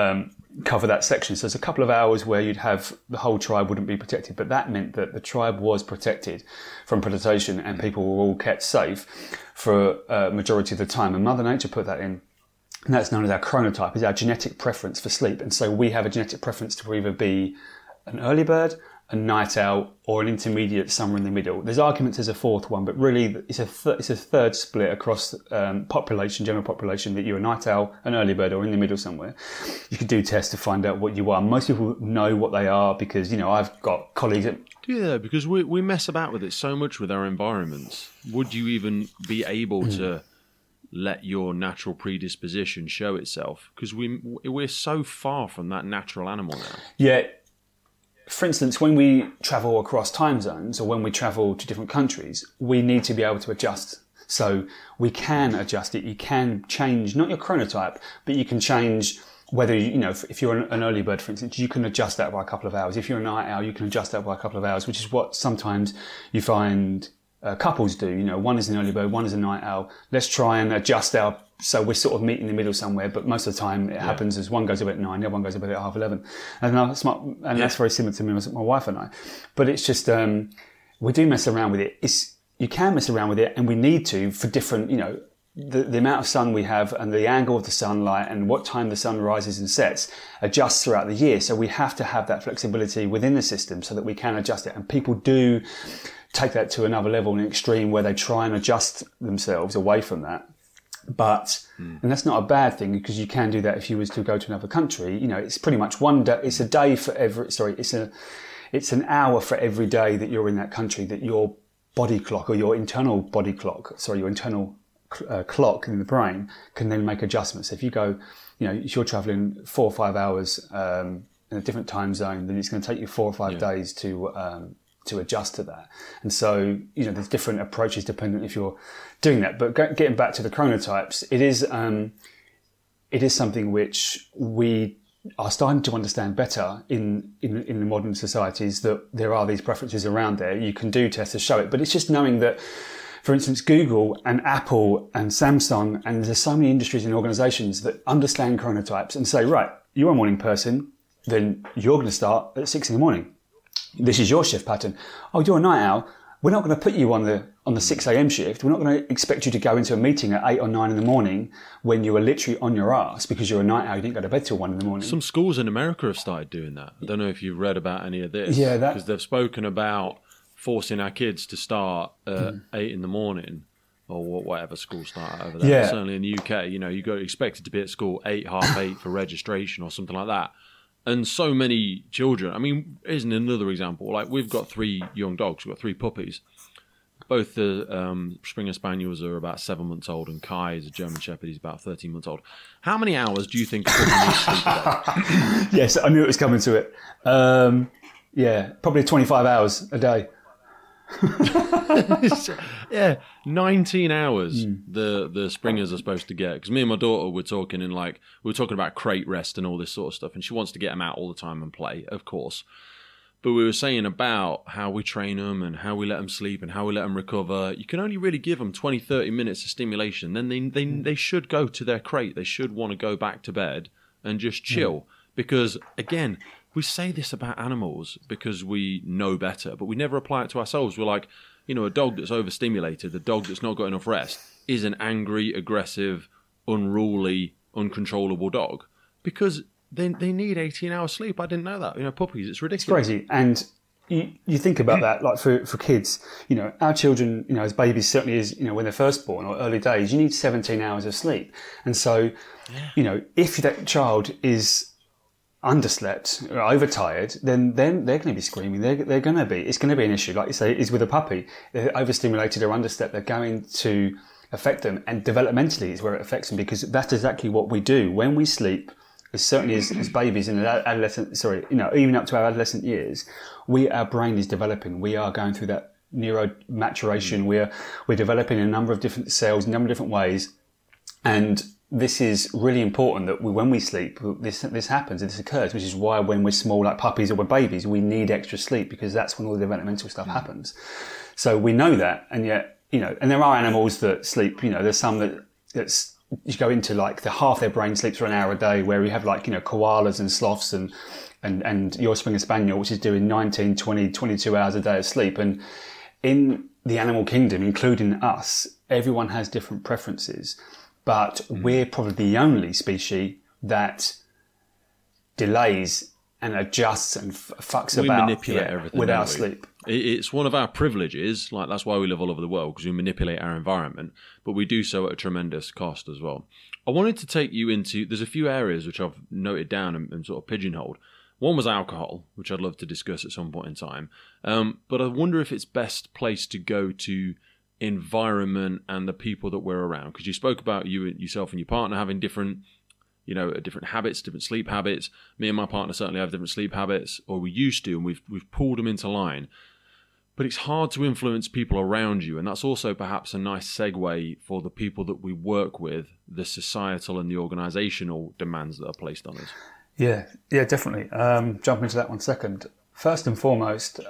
Speaker 3: cover that section. So there's a couple of hours where you'd have the whole tribe wouldn't be protected, but that meant that the tribe was protected from predation and people were all kept safe for a majority of the time. And Mother Nature put that in. And that's known as our chronotype, is our genetic preference for sleep. And so we have a genetic preference to either be an early bird, a night owl, or an intermediate somewhere in the middle. There's arguments as a fourth one, but really it's a third split across general population, that you're a night owl, an early bird, or in the middle somewhere. You could do tests to find out what you are. Most people know what they are because, I've got colleagues that...
Speaker 2: Yeah, because we mess about with it so much with our environments. Would you even be able to let your natural predisposition show itself? Because we're so far from that natural animal now.
Speaker 3: Yeah. For instance, when we travel across time zones or when we travel to different countries, we need to be able to adjust. So we can adjust it. You can change, not your chronotype, but you can change whether, if you're an early bird, for instance, you can adjust that by a couple of hours. If you're a night owl, you can adjust that by a couple of hours, which is what sometimes you find couples do. One is an early bird, one is a night owl. Let's try and adjust so we're sort of meeting in the middle somewhere, but most of the time it happens as one goes to bed at 9, the other one goes to bed at 11:30. And that's very similar to me, my wife and I. But it's just, we do mess around with it. You can mess around with it, and we need to for different, the amount of sun we have and the angle of the sunlight and what time the sun rises and sets adjusts throughout the year. So we have to have that flexibility within the system so that we can adjust it. And people do take that to another level, an extreme, where they try and adjust themselves away from that. But, and that's not a bad thing, because you can do that if you was to go to another country. You know, it's pretty much one day, it's a day for every, it's an hour for every day that you're in that country, that your body clock, or your internal body clock, your internal clock in the brain can then make adjustments. If you go, you know, if you're traveling 4 or 5 hours in a different time zone, then it's going to take you 4 or 5 days to adjust to that. And so, you know, there's different approaches dependent if you're doing that. But getting back to the chronotypes, it is something which we are starting to understand better in the modern societies, that there are these preferences around there. You can do tests to show it, but it's just knowing that, for instance, Google and Apple and Samsung, and there's so many industries and organizations that understand chronotypes and say, right, you're a morning person, then you're going to start at 6 a.m. This is your shift pattern. Oh, you're a night owl. We're not going to put you on the 6 a.m. shift. We're not going to expect you to go into a meeting at 8 or 9 in the morning when you are literally on your ass because you're a night owl. You didn't go to bed till 1 in the morning.
Speaker 2: Some schools in America have started doing that. I don't know if you've read about any of this.
Speaker 3: Yeah,
Speaker 2: because they've spoken about forcing our kids to start at 8 in the morning, or whatever school start over there.
Speaker 3: Yeah.
Speaker 2: Certainly in the UK, you know, you got expected to be at school 8, half 8 for registration or something like that. And so many children, I mean, here's another example. Like, we've got 3 young dogs. We've got 3 puppies. Both the Springer Spaniels are about 7 months old, and Kai is a German Shepherd. He's about 13 months old. How many hours do you think a puppy needs sleep a day?
Speaker 3: Yes, I knew it was coming to it. Yeah, probably 25 hours a day.
Speaker 2: Yeah, 19 hours the Springers are supposed to get. Because me and my daughter were talking about crate rest and all this sort of stuff, and she wants to get them out all the time and play, of course. But we were saying about how we train them and how we let them sleep and how we let them recover. You can only really give them 20, 30 minutes of stimulation. Then they should go to their crate. They should want to go back to bed and just chill. Because, again, we say this about animals because we know better, but we never apply it to ourselves. We're like, you know, a dog that's overstimulated, a dog that's not got enough rest, is an angry, aggressive, unruly, uncontrollable dog. Because they need 18 hours sleep. I didn't know that. You know, puppies, it's ridiculous.
Speaker 3: It's crazy. And you think about that, like for kids, you know, our children, you know, as babies, certainly is, you know, when they're first born or early days, you need 17 hours of sleep. And so, you know, if that child is underslept or overtired, then they're going to be screaming. It's going to be an issue. Like you say, is with a puppy. They're overstimulated or underslept, they're going to affect them. And developmentally is where it affects them, because that's exactly what we do. When we sleep, certainly as babies and adolescent, you know, even up to our adolescent years, our brain is developing. We are going through that neuromaturation. We're developing a number of different cells, a number of different ways. And this is really important that when we sleep, this happens, this occurs, which is why when we're small, like puppies or we're babies, we need extra sleep, because that's when all the developmental stuff happens. So we know that, and yet, you know, and there are animals that sleep, you know, there's some that's you go into like half their brain sleeps for an hour a day, where we have like, you know, koalas and sloths and your Springer Spaniel, which is doing 19, 20, 22 hours a day of sleep. And in the animal kingdom, including us, everyone has different preferences, but we're probably the only species that delays and adjusts and fucks
Speaker 2: we
Speaker 3: about
Speaker 2: manipulate everything
Speaker 3: without sleep.
Speaker 2: It's one of our privileges, like that's why we live all over the world, because we manipulate our environment, but we do so at a tremendous cost as well. I wanted to take you into, there's a few areas which I've noted down and sort of pigeonholed. One was alcohol, which I'd love to discuss at some point in time. But I wonder if it's best place to go to environment and the people that we're around, because you spoke about yourself and your partner having different, you know, different habits, different sleep habits. Me and my partner certainly have different sleep habits, or we used to, and we've pulled them into line. But it's hard to influence people around you, and that's also perhaps a nice segue for the people that we work with, the societal and the organisational demands that are placed on us.
Speaker 3: Yeah, definitely. Jump into that one second. First and foremost,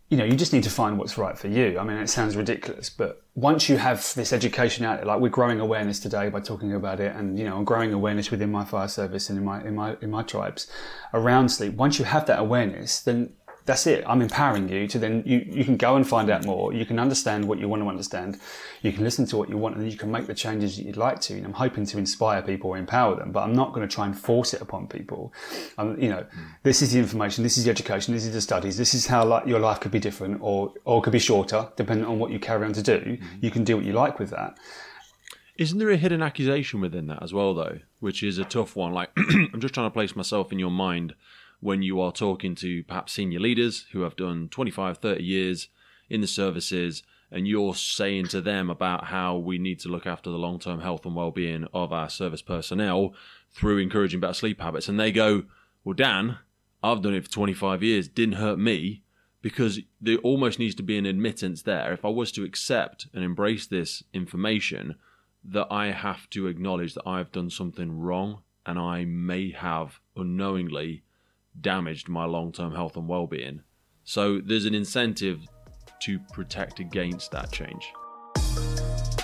Speaker 3: you know, you just need to find what's right for you. I mean, it sounds ridiculous, but once you have this education out there, like we're growing awareness today by talking about it, and, you know, I'm growing awareness within my fire service and in my tribes around sleep. Once you have that awareness, then that's it. I'm empowering you to then, you can go and find out more. You can understand what you want to understand. You can listen to what you want, and then you can make the changes that you'd like to. And I'm hoping to inspire people or empower them, but I'm not going to try and force it upon people. You know, this is the information, this is the education, this is the studies, this is how your life could be different or could be shorter, depending on what you carry on to do. You can do what you like with that.
Speaker 2: Isn't there a hidden accusation within that as well, though, which is a tough one? Like, I'm just trying to place myself in your mind when you are talking to perhaps senior leaders who have done 25, 30 years in the services, and you're saying to them about how we need to look after the long-term health and well-being of our service personnel through encouraging better sleep habits. And they go, well, Dan, I've done it for 25 years, didn't hurt me, because there almost needs to be an admittance there. If I was to accept and embrace this information, that I have to acknowledge that I've done something wrong and I may have unknowingly damaged my long-term health and well-being. So there's an incentive to protect against that change.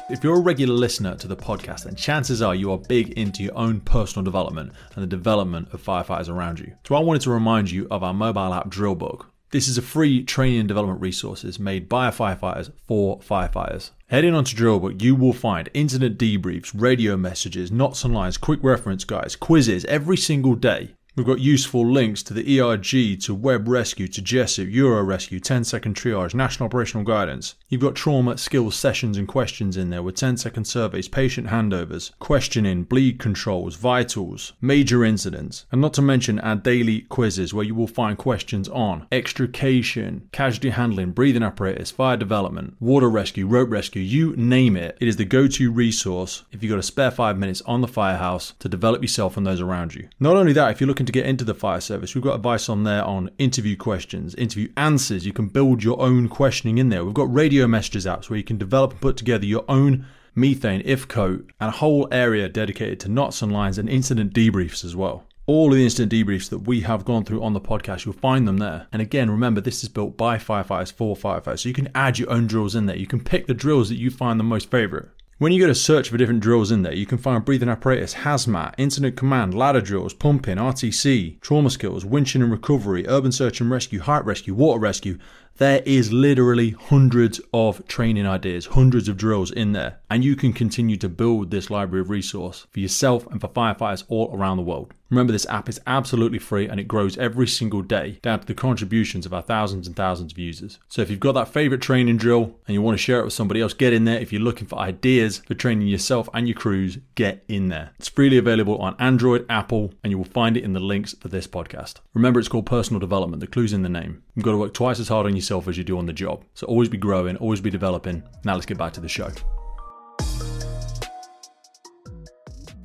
Speaker 1: If you're a regular listener to the podcast, then chances are you are big into your own personal development and the development of firefighters around you. So I wanted to remind you of our mobile app Drill Book. This is a free training and development resources made by firefighters for firefighters. Heading on to Drillbook, you will find incident debriefs, radio messages, notes and lines, quick reference guides, quizzes every single day. We've got useful links to the ERG, to Web Rescue, to Jessup, Euro Rescue, 10-second triage, National Operational Guidance. You've got trauma, skills, sessions and questions in there with 10-second surveys, patient handovers, questioning, bleed controls, vitals, major incidents, and not to mention our daily quizzes where you will find questions on extrication, casualty handling, breathing apparatus, fire development, water rescue, rope rescue, you name it. It is the go-to resource if you've got a spare 5 minutes on the firehouse to develop yourself and those around you. Not only that, if you're looking to get into the fire service, we've got advice on there on interview questions, interview answers. You can build your own questioning in there. We've got radio messages apps where you can develop and put together your own methane, if code, and a whole area dedicated to knots and lines and incident debriefs as well. All of the incident debriefs that we have gone through on the podcast, you'll find them there. And again, remember, this is built by firefighters for firefighters. So you can add your own drills in there. You can pick the drills that you find the most favorite. When you go to search for different drills in there, you can find breathing apparatus, hazmat, incident command, ladder drills, pumping, RTC, trauma skills, winching and recovery, urban search and rescue, height rescue, water rescue. There is literally hundreds of training ideas, hundreds of drills in there. And you can continue to build this library of resource for yourself and for firefighters all around the world. Remember, this app is absolutely free and it grows every single day down to the contributions of our thousands and thousands of users. So if you've got that favorite training drill and you want to share it with somebody else, get in there. If you're looking for ideas for training yourself and your crews, get in there. It's freely available on Android, Apple, and you will find it in the links for this podcast. Remember, it's called personal development. The clue's in the name. You've got to work twice as hard on yourself as you do on the job. So always be growing, always be developing. Now let's get back to the show.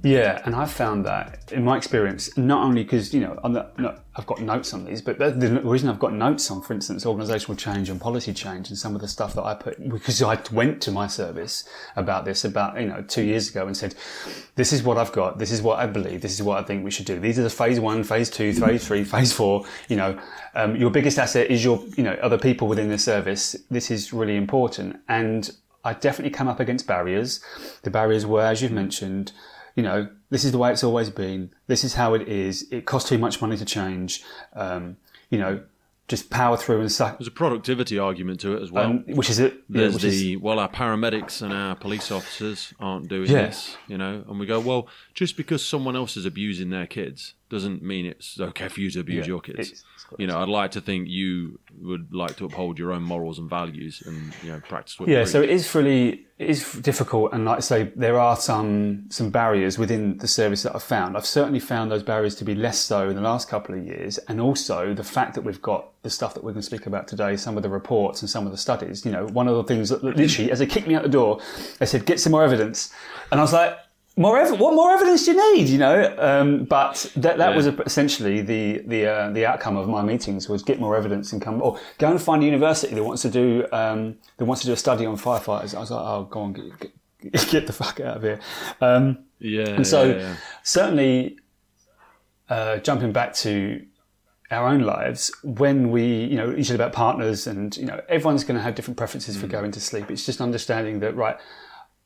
Speaker 3: Yeah, and I've found that in my experience, not only because, I've got notes on these, but the reason I've got notes on, for instance, organisational change and policy change and some of the stuff that I put, because I went to my service about this 2 years ago and said, this is what I've got, this is what I believe, this is what I think we should do. These are the phase 1, phase 2, phase 3, phase 4, your biggest asset is your, other people within the service. This is really important. And I definitely come up against barriers. The barriers were, as you've mentioned, this is the way it's always been. This is how it is. It costs too much money to change. Just power through and suck.
Speaker 2: There's a productivity argument to it as well.
Speaker 3: Which is it?
Speaker 2: There's our paramedics and our police officers aren't doing this, and we go, well, just because someone else is abusing their kids doesn't mean it's okay for you to abuse your kids. I'd like to think you would like to uphold your own morals and values and practice what you preach.
Speaker 3: So it is difficult, and like I say, there are some barriers within the service that I've found. I've certainly found those barriers to be less so in the last couple of years, and also the fact that we've got the stuff that we're going to speak about today, some of the reports and some of the studies. One of the things that literally, as they kicked me out the door, they said, "Get some more evidence," and I was like, what more evidence do you need? But that was essentially the outcome of my meetings, was get more evidence and go and find a university that wants to do a study on firefighters. I was like, oh, go on, get the fuck out of here. Certainly, jumping back to our own lives, when we, you said about partners, and everyone's going to have different preferences for going to sleep. It's just understanding that, right,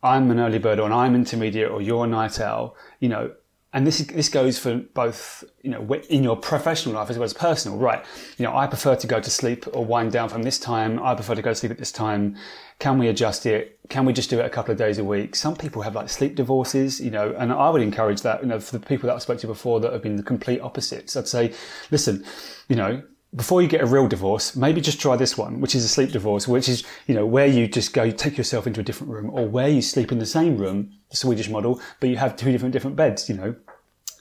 Speaker 3: I'm an early bird, or I'm intermediate, or you're a night owl, and this goes for both, in your professional life as well as personal, right? I prefer to go to sleep or wind down from this time. I prefer to go to sleep at this time. Can we adjust it? Can we just do it a couple of days a week? Some people have like sleep divorces, and I would encourage that, for the people that I spoke to before that have been the complete opposites. I'd say, listen, before you get a real divorce, maybe just try this one, which is a sleep divorce, which is, where you just go take yourself into a different room, or where you sleep in the same room, the Swedish model, but you have two different beds,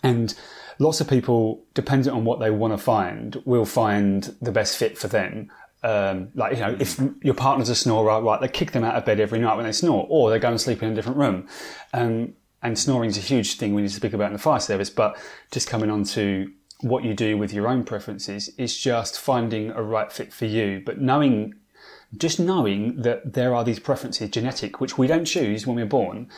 Speaker 3: And lots of people, dependent on what they want to find, will find the best fit for them. If your partner's a snorer, right, they kick them out of bed every night when they snore, or they go and sleep in a different room. And snoring is a huge thing we need to speak about in the fire service, but just coming on to what you do with your own preferences is just finding a right fit for you. But knowing that there are these preferences, genetic, which we don't choose when we're born,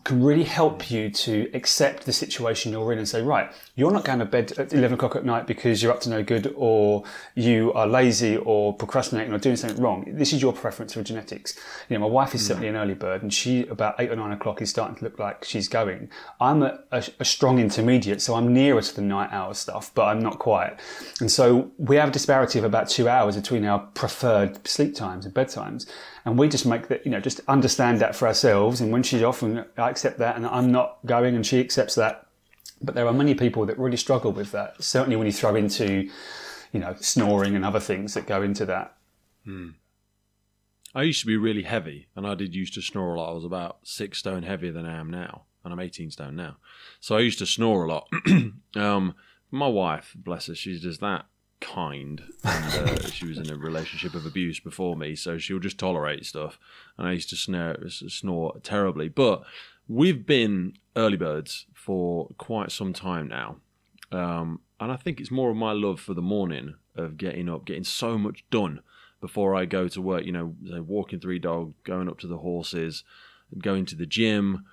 Speaker 3: can really help you to accept the situation you're in and say, right, you're not going to bed at 11 o'clock at night because you're up to no good, or you are lazy or procrastinating or doing something wrong. This is your preference for genetics. My wife is certainly an early bird, and she about 8 or 9 o'clock is starting to look like she's going. I'm a strong intermediate, so I'm nearer to the night hour stuff, but I'm not quite. And so we have a disparity of about 2 hours between our preferred sleep times and bedtimes. And we just make that, just understand that for ourselves. And when she's off, and I accept that, and I'm not going, and she accepts that. But there are many people that really struggle with that. Certainly when you throw into, snoring and other things that go into that.
Speaker 2: I used to be really heavy, and I did used to snore a lot. I was about 6 stone heavier than I am now, and I'm 18 stone now. So I used to snore a lot. My wife, bless her, she's just that kind, and she was in a relationship of abuse before me, so she'll just tolerate stuff, and I used to snore terribly. But we've been early birds for quite some time now, and I think it's more of my love for the morning, of getting up, getting so much done before I go to work, walking 3 dogs, going up to the horses, going to the gym,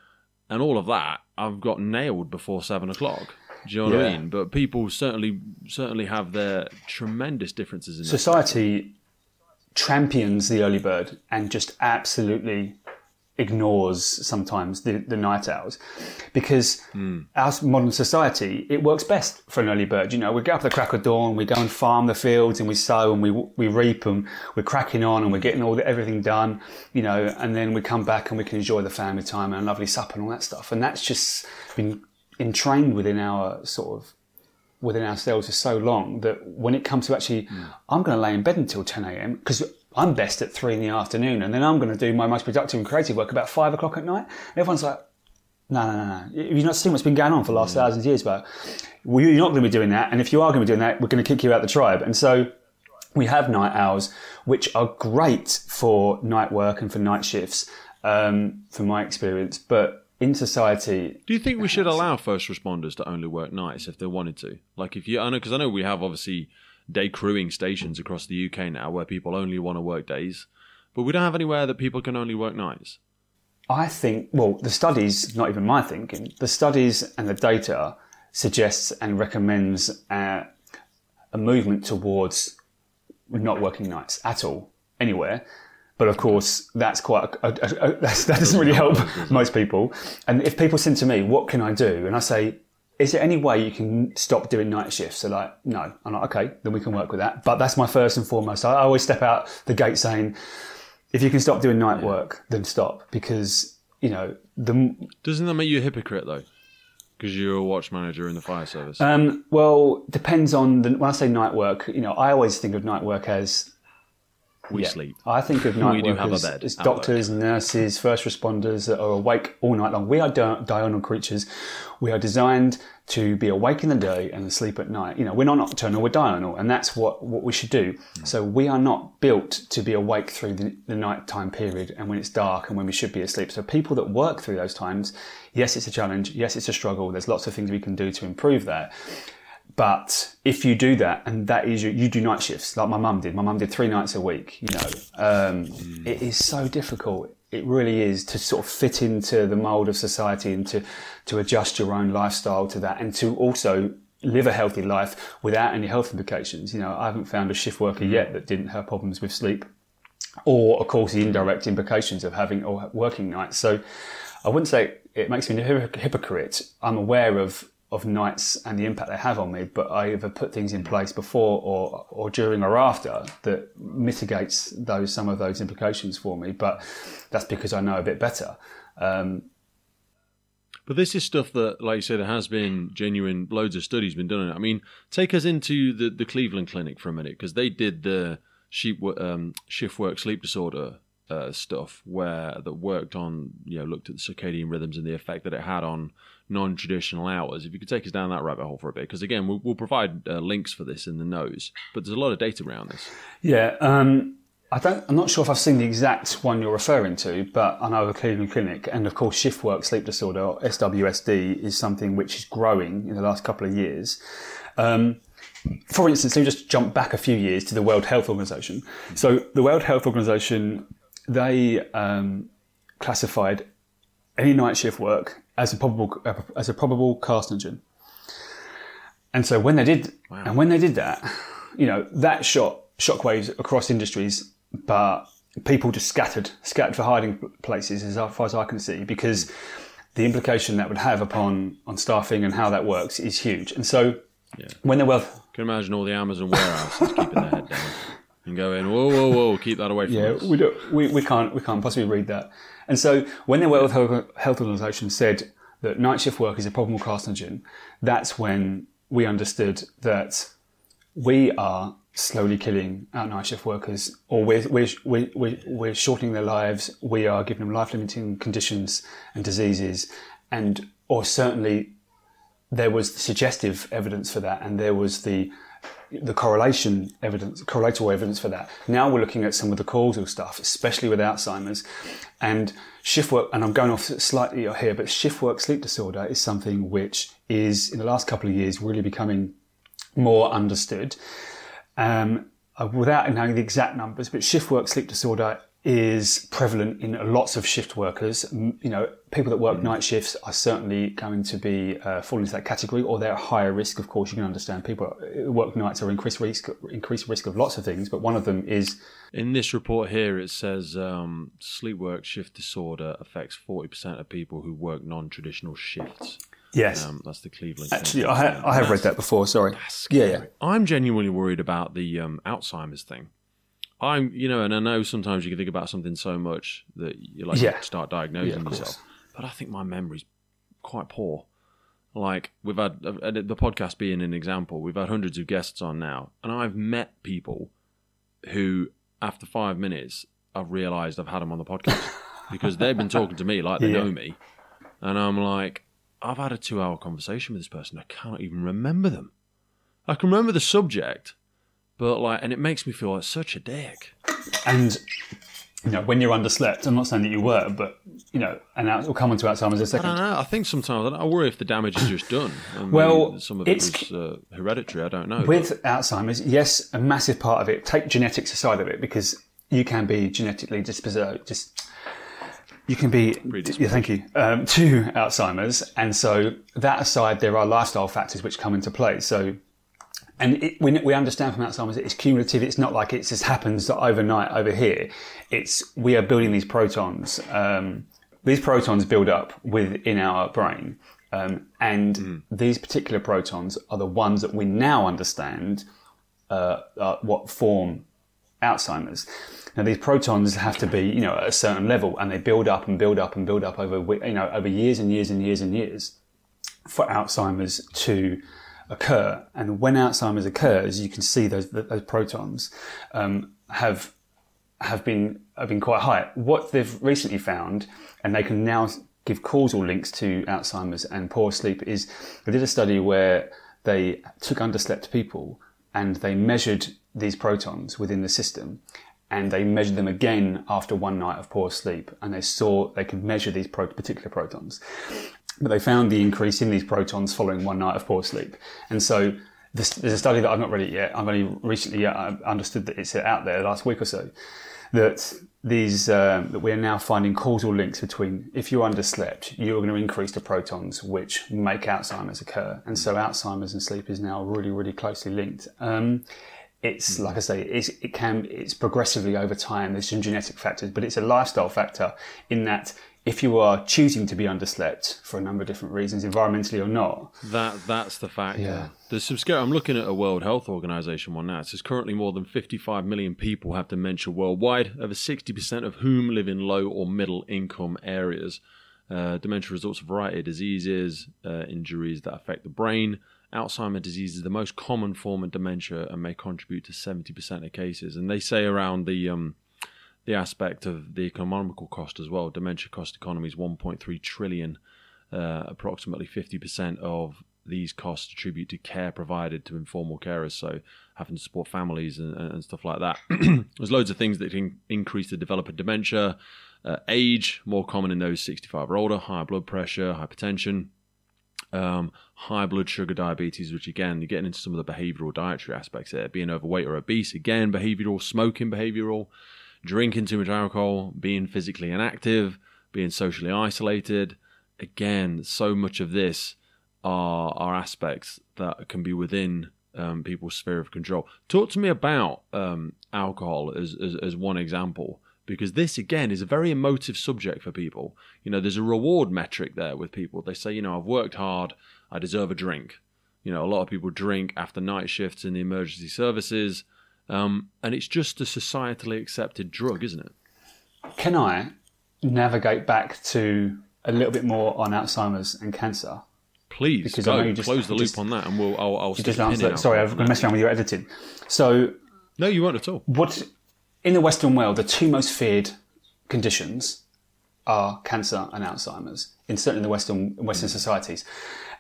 Speaker 2: and all of that I've got nailed before 7 o'clock. Do you know what I mean? But people certainly have their tremendous differences in
Speaker 3: society. Champions the early bird and just absolutely ignores sometimes the night owls, because our modern society, it works best for an early bird. We get up at the crack of dawn, we go and farm the fields, and we sow and we reap, and we're cracking on, and we're getting everything done, and then we come back and we can enjoy the family time and a lovely supper and all that stuff. And that's just been entrained within ourselves for so long that when it comes to actually, I'm going to lay in bed until 10 a.m. because I'm best at 3 in the afternoon, and then I'm going to do my most productive and creative work about 5 o'clock at night. And everyone's like, no. You've not seen what's been going on for the last thousands of years, but you're not going to be doing that. And if you are going to be doing that, we're going to kick you out the tribe. And so we have night owls, which are great for night work and for night shifts, from my experience. But in society,
Speaker 2: do you think we should allow first responders to only work nights if they wanted to? Like, because I know we have obviously day crewing stations across the UK now where people only want to work days, but we don't have anywhere that people can only work nights.
Speaker 3: I think, the studies, not even my thinking, the studies and the data suggests and recommends a movement towards not working nights at all, anywhere. But of course, that's that doesn't really help most people. And if people say to me, what can I do? And I say, is there any way you can stop doing night shifts? They're like, no. I'm like, okay, then we can work with that. But that's my first and foremost. I always step out the gate saying, if you can stop doing night work, then stop. Because,
Speaker 2: Doesn't that make you a hypocrite, though? Because you're a watch manager in the fire service.
Speaker 3: Depends on when I say night work, I always think of night work as
Speaker 2: we sleep.
Speaker 3: I think of night work as doctors, nurses, first responders that are awake all night long. We are diurnal creatures. We are designed to be awake in the day and asleep at night. We're not nocturnal, we're diurnal, and that's what we should do. So we are not built to be awake through the nighttime period and when it's dark and when we should be asleep. So people that work through those times, yes, it's a challenge. Yes, it's a struggle. There's lots of things we can do to improve that. But if you do that, and that is you do night shifts like my mum did. My mum did 3 nights a week. It is so difficult. It really is to sort of fit into the mould of society and to adjust your own lifestyle to that, and to also live a healthy life without any health implications. I haven't found a shift worker yet that didn't have problems with sleep, or of course the indirect implications of having or working nights. So I wouldn't say it makes me a hypocrite. I'm aware of nights and the impact they have on me, but I either put things in place before or during or after that mitigates some of those implications for me. But that's because I know a bit better.
Speaker 2: But But this is stuff that, like you said, there has been genuine, loads of studies been done on it. I mean, take us into the Cleveland Clinic for a minute, because they did the shift work sleep disorder stuff that worked on, looked at the circadian rhythms and the effect that it had on non-traditional hours. If you could take us down that rabbit hole for a bit, because again, we'll provide links for this in the notes, but there's a lot of data around this.
Speaker 3: Yeah, I'm not sure if I've seen the exact one you're referring to, but I know the Cleveland Clinic, and of course shift work sleep disorder, or SWSD, is something which is growing in the last couple of years. For instance, let me just jump back a few years to the World Health Organization. So the World Health Organization, they classified any night shift work as a probable carcinogen. And so when they did, that, that shot shockwaves across industries, but people just scattered for hiding places, as far as I can see, because the implication that would have on staffing and how that works is huge. And so when I
Speaker 2: can imagine all the Amazon warehouses keeping their head down and going, whoa, keep that away from us.
Speaker 3: We can't possibly read that. And so when the World Health Organization said that night shift work is a probable carcinogen, that's when we understood that we are slowly killing our night shift workers, or we're shortening their lives. We are giving them life-limiting conditions and diseases, or certainly there was the suggestive evidence for that, and there was the correlatory evidence for that. Now we're looking at some of the causal stuff, especially with Alzheimer's and shift work. And I'm going off slightly here, but shift work sleep disorder is something which is in the last couple of years really becoming more understood. Without knowing the exact numbers, but shift work sleep disorder is prevalent in lots of shift workers. People that work night shifts are certainly going to be fall into that category, or they're at higher risk. Of course, you can understand people who work nights are increased risk of lots of things, but one of them is.
Speaker 2: In this report here, it says sleep work shift disorder affects 40% of people who work non-traditional shifts.
Speaker 3: Yes,
Speaker 2: that's the Cleveland.
Speaker 3: Actually, I have read that before. Sorry.
Speaker 2: Yeah. I'm genuinely worried about the Alzheimer's thing. And I know sometimes you can think about something so much that you start diagnosing yourself. But I think my memory's quite poor. Like, we've had the podcast being an example. We've had hundreds of guests on now, and I've met people who, after 5 minutes, I've realised I've had them on the podcast because they've been talking to me like they know me, and I'm like, I've had a 2-hour conversation with this person. I cannot even remember them. I can remember the subject, but and it makes me feel like such a dick.
Speaker 3: And when you're underslept, I'm not saying that you were, but and we'll come on to Alzheimer's in a second.
Speaker 2: I don't know. I think sometimes I worry if the damage is just done.
Speaker 3: Well,
Speaker 2: some of it was hereditary. I don't know.
Speaker 3: With Alzheimer's, yes, a massive part of it. Take genetics aside of it, because you can be genetically predisposed. You can be, thank you, to Alzheimer's. And so that aside, there are lifestyle factors which come into play. So, and we understand from Alzheimer's that it's cumulative. It's not like it just happens overnight over here. We are building these protons. These protons build up within our brain. These particular protons are the ones that we now understand what form Alzheimer's. Now, these protons have to be, at a certain level, and they build up and build up and build up over years and years and years and years for Alzheimer's to occur. And when Alzheimer's occurs, you can see those protons have been quite high. What they've recently found, and they can now give causal links to Alzheimer's and poor sleep, is they did a study where they took underslept people and they measured these protons within the system. And they measured them again after one night of poor sleep, and they saw they could measure these particular protons. But they found the increase in these protons following one night of poor sleep. And so there's a study that I've not read it yet. I've only recently understood that it's out there last week or so, that that we're now finding causal links between, if you're underslept, you're going to increase the protons which make Alzheimer's occur. And so Alzheimer's and sleep is now really, really closely linked. It's like I say, it's progressively over time. There's some genetic factors, but it's a lifestyle factor in that if you are choosing to be underslept for a number of different reasons, environmentally or not.
Speaker 2: That's the factor.
Speaker 3: Yeah.
Speaker 2: There's some scare. I'm looking at a World Health Organization one now. It says currently more than 55 million people have dementia worldwide, over 60% of whom live in low or middle income areas. Dementia results a variety of diseases, injuries that affect the brain. Alzheimer's disease is the most common form of dementia and may contribute to 70% of cases. And they say around the aspect of the economical cost as well. Dementia cost economy is 1.3 trillion. Approximately 50% of these costs attribute to care provided to informal carers, so having to support families and stuff like that. There's loads of things that can increase the development of dementia. Age, more common in those 65 or older, high blood pressure, hypertension, high blood sugar, diabetes, which again, you're getting into some of the behavioural dietary aspects there. Being overweight or obese, again, behavioural, smoking, behavioural, drinking too much alcohol, being physically inactive, being socially isolated. Again, so much of this are aspects that can be within people's sphere of control. Talk to me about alcohol as one example, because this, again, is a very emotive subject for people. You know, there's a reward metric there with people. They say, you know, I've worked hard, I deserve a drink. You know, a lot of people drink after night shifts in the emergency services, and it's just a societally accepted drug, isn't it?
Speaker 3: Can I navigate back to a little bit more on Alzheimer's and cancer?
Speaker 2: Please,
Speaker 3: because
Speaker 2: go.
Speaker 3: I know you
Speaker 2: Close the loop on that, and I'll stick
Speaker 3: just
Speaker 2: a pin
Speaker 3: answer.
Speaker 2: in
Speaker 3: Sorry, I've been messing around with your editing. So,
Speaker 2: no, you won't at all.
Speaker 3: What in the Western world, the two most feared conditions are cancer and Alzheimer's, certainly in the Western societies.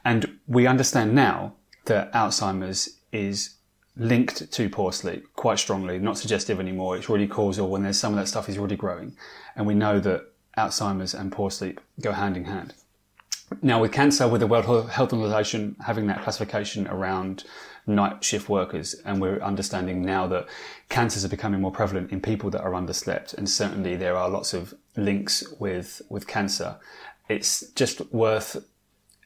Speaker 3: And we understand now that Alzheimer's is linked to poor sleep quite strongly, not suggestive anymore. It's really causal when there's some of that stuff is already growing. And we know that Alzheimer's and poor sleep go hand in hand. Now, with cancer, with the World Health Organization having that classification around night shift workers, and we're understanding now that cancers are becoming more prevalent in people that are underslept, and certainly there are lots of links with cancer. It's just worth,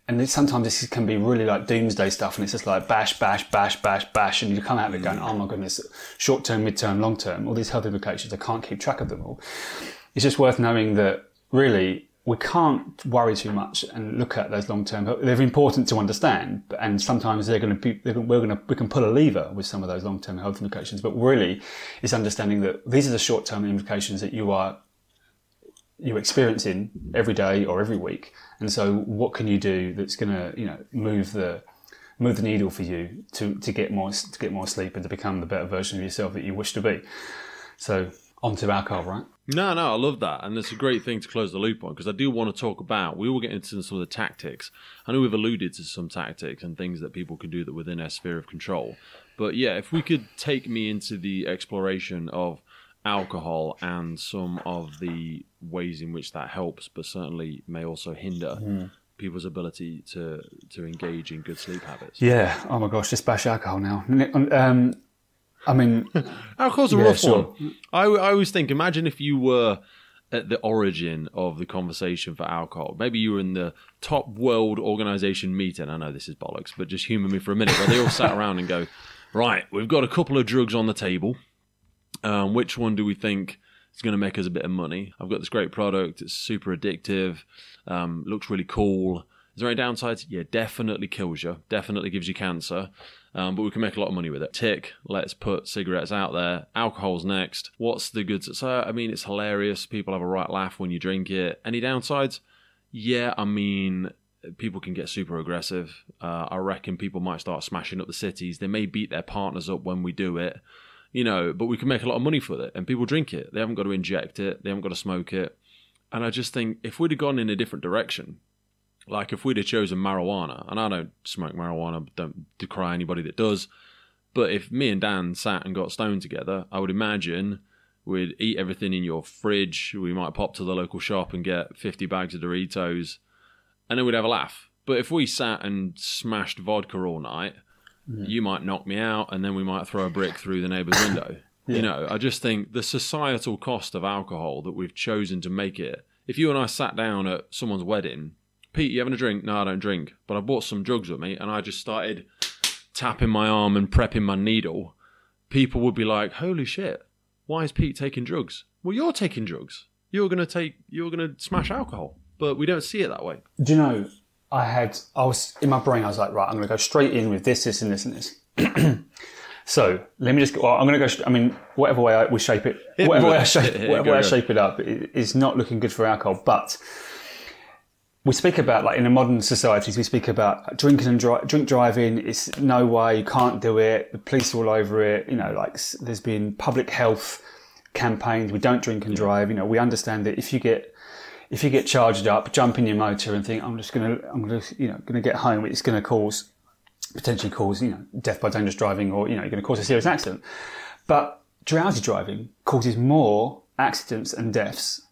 Speaker 3: and sometimes this can be really like doomsday stuff, and it's just like bash, bash, bash, bash, bash, and you come out of it going, oh my goodness, short term, mid term, long term, all these health implications, I can't keep track of them all. It's just worth knowing that really we can't worry too much and look at those long term. They're important to understand, and sometimes we can pull a lever with some of those long term health implications. But really, it's understanding that these are the short term implications that you're experiencing every day or every week. And so, what can you do that's going to move the needle for you to get more sleep and to become the better version of yourself that you wish to be? So, onto alcohol, right?
Speaker 2: No, I love that. And it's a great thing to close the loop on, because I do want to talk about, we will get into some of the tactics. I know we've alluded to some tactics and things that people can do that within their sphere of control. But yeah, if we could take me into the exploration of alcohol and some of the ways in which that helps, but certainly may also hinder people's ability to engage in good sleep habits.
Speaker 3: Yeah. Oh my gosh, just bash alcohol now. I mean,
Speaker 2: alcohol's a rough one. I always think, imagine if you were at the origin of the conversation for alcohol. Maybe you were in the top world organization meeting. I know this is bollocks, but just humour me for a minute. Where they all sat around and go, right, we've got a couple of drugs on the table. Which one do we think is going to make us a bit of money? I've got this great product. It's super addictive. Looks really cool. Is there any downsides? Yeah, definitely kills you. Definitely gives you cancer. But we can make a lot of money with it. Tick, let's put cigarettes out there. Alcohol's next. What's the good? So, I mean, it's hilarious. People have a right laugh when you drink it. Any downsides? Yeah, I mean, people can get super aggressive. I reckon people might start smashing up the cities. They may beat their partners up when we do it. But we can make a lot of money with it. And people drink it. They haven't got to inject it. They haven't got to smoke it. And I just think if we'd have gone in a different direction, like if we'd have chosen marijuana, and I don't smoke marijuana, don't decry anybody that does, but if me and Dan sat and got stoned together, I would imagine we'd eat everything in your fridge, we might pop to the local shop and get 50 bags of Doritos, and then we'd have a laugh. But if we sat and smashed vodka all night, you might knock me out, and then we might throw a brick through the neighbour's window. Yeah. I just think the societal cost of alcohol that we've chosen to make it, if you and I sat down at someone's wedding, Pete, you having a drink? No, I don't drink. But I bought some drugs with me, and I just started tapping my arm and prepping my needle. People would be like, holy shit, why is Pete taking drugs? Well, you're taking drugs. You're going to smash alcohol. But we don't see it that way.
Speaker 3: Do you know, I was in my brain, I was like, right, I'm going to go straight in with this, and this, and this. So let me just go, I'm going to go, I mean, whatever way we shape it, whatever way I shape it up, it's not looking good for alcohol. But we speak about, like in the modern societies, we speak about drinking and drink driving. It's no way, you can't do it. The police are all over it. You know, like there's been public health campaigns. We don't drink and drive. You know, we understand that if you get charged up, jump in your motor and think, I'm gonna get home, it's going to potentially cause, death by dangerous driving, or, you're going to cause a serious accident. But drowsy driving causes more accidents and deaths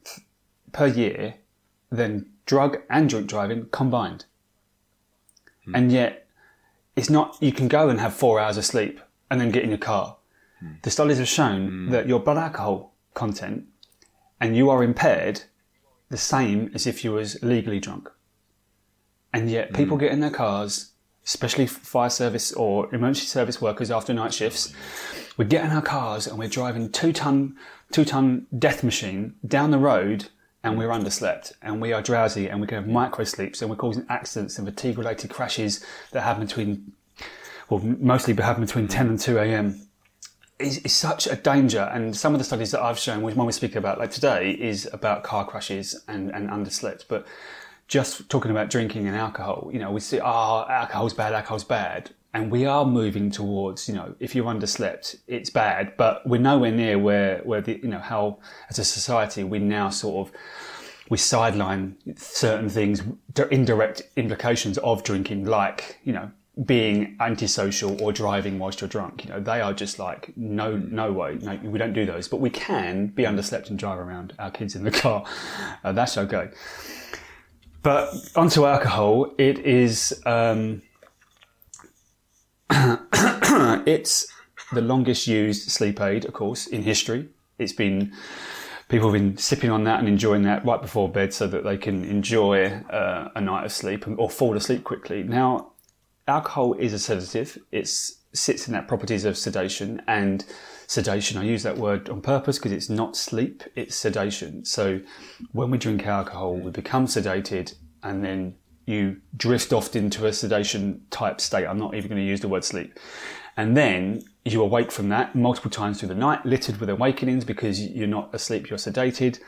Speaker 3: per year than drug and drink driving combined. And yet it's not, you can go and have 4 hours of sleep and then get in your car. The studies have shown that your blood alcohol content and you are impaired the same as if you was legally drunk. And yet people get in their cars, especially fire service or emergency service workers after night shifts, we get in our cars and we're driving two-ton death machine down the road, and we're underslept and we are drowsy and we can have micro sleeps, and we're causing accidents and fatigue-related crashes that happen mostly happen between 10 and 2 a.m. It's such a danger. And some of the studies that I've shown, which one we speak about like today, is about car crashes and underslept. But just talking about drinking and alcohol, we see, alcohol's bad. And we are moving towards, if you're underslept, it's bad, but we're nowhere near where how as a society we now we sideline certain things, indirect implications of drinking, like, being antisocial or driving whilst you're drunk. They are just like, no way, no, we don't do those, but we can be underslept and drive around our kids in the car. That's okay. But onto alcohol, it is, it's the longest used sleep aid, of course, in history. People have been sipping on that and enjoying that right before bed so that they can enjoy a night of sleep or fall asleep quickly. Now, alcohol is a sedative. It sits in that properties of sedation, and sedation, I use that word on purpose because it's not sleep, it's sedation. So when we drink alcohol, we become sedated, and then you drift off into a sedation type state. I'm not even going to use the word sleep. And then you awake from that multiple times through the night, littered with awakenings because you're not asleep, you're sedated.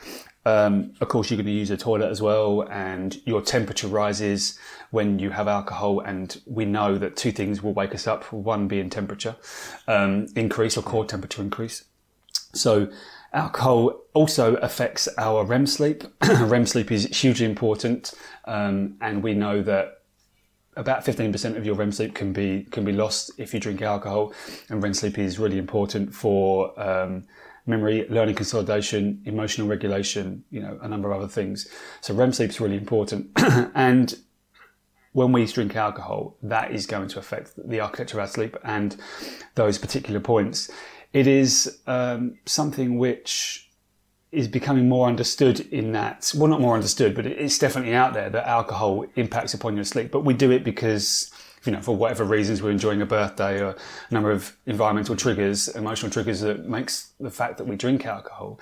Speaker 3: Of course, you're going to use the toilet as well, and your temperature rises when you have alcohol. And we know that two things will wake us up, one being temperature increase, or core temperature increase. So alcohol also affects our REM sleep. REM sleep is hugely important, and we know that about 15% of your REM sleep can be lost if you drink alcohol. And REM sleep is really important for memory, learning consolidation, emotional regulation, a number of other things. So REM sleep is really important. And when we drink alcohol, that is going to affect the architecture of our sleep and those particular points. It is something which is becoming more understood in that, well, not more understood, but it's definitely out there that alcohol impacts upon your sleep. But we do it because, for whatever reasons, we're enjoying a birthday or a number of environmental triggers, emotional triggers that makes the fact that we drink alcohol.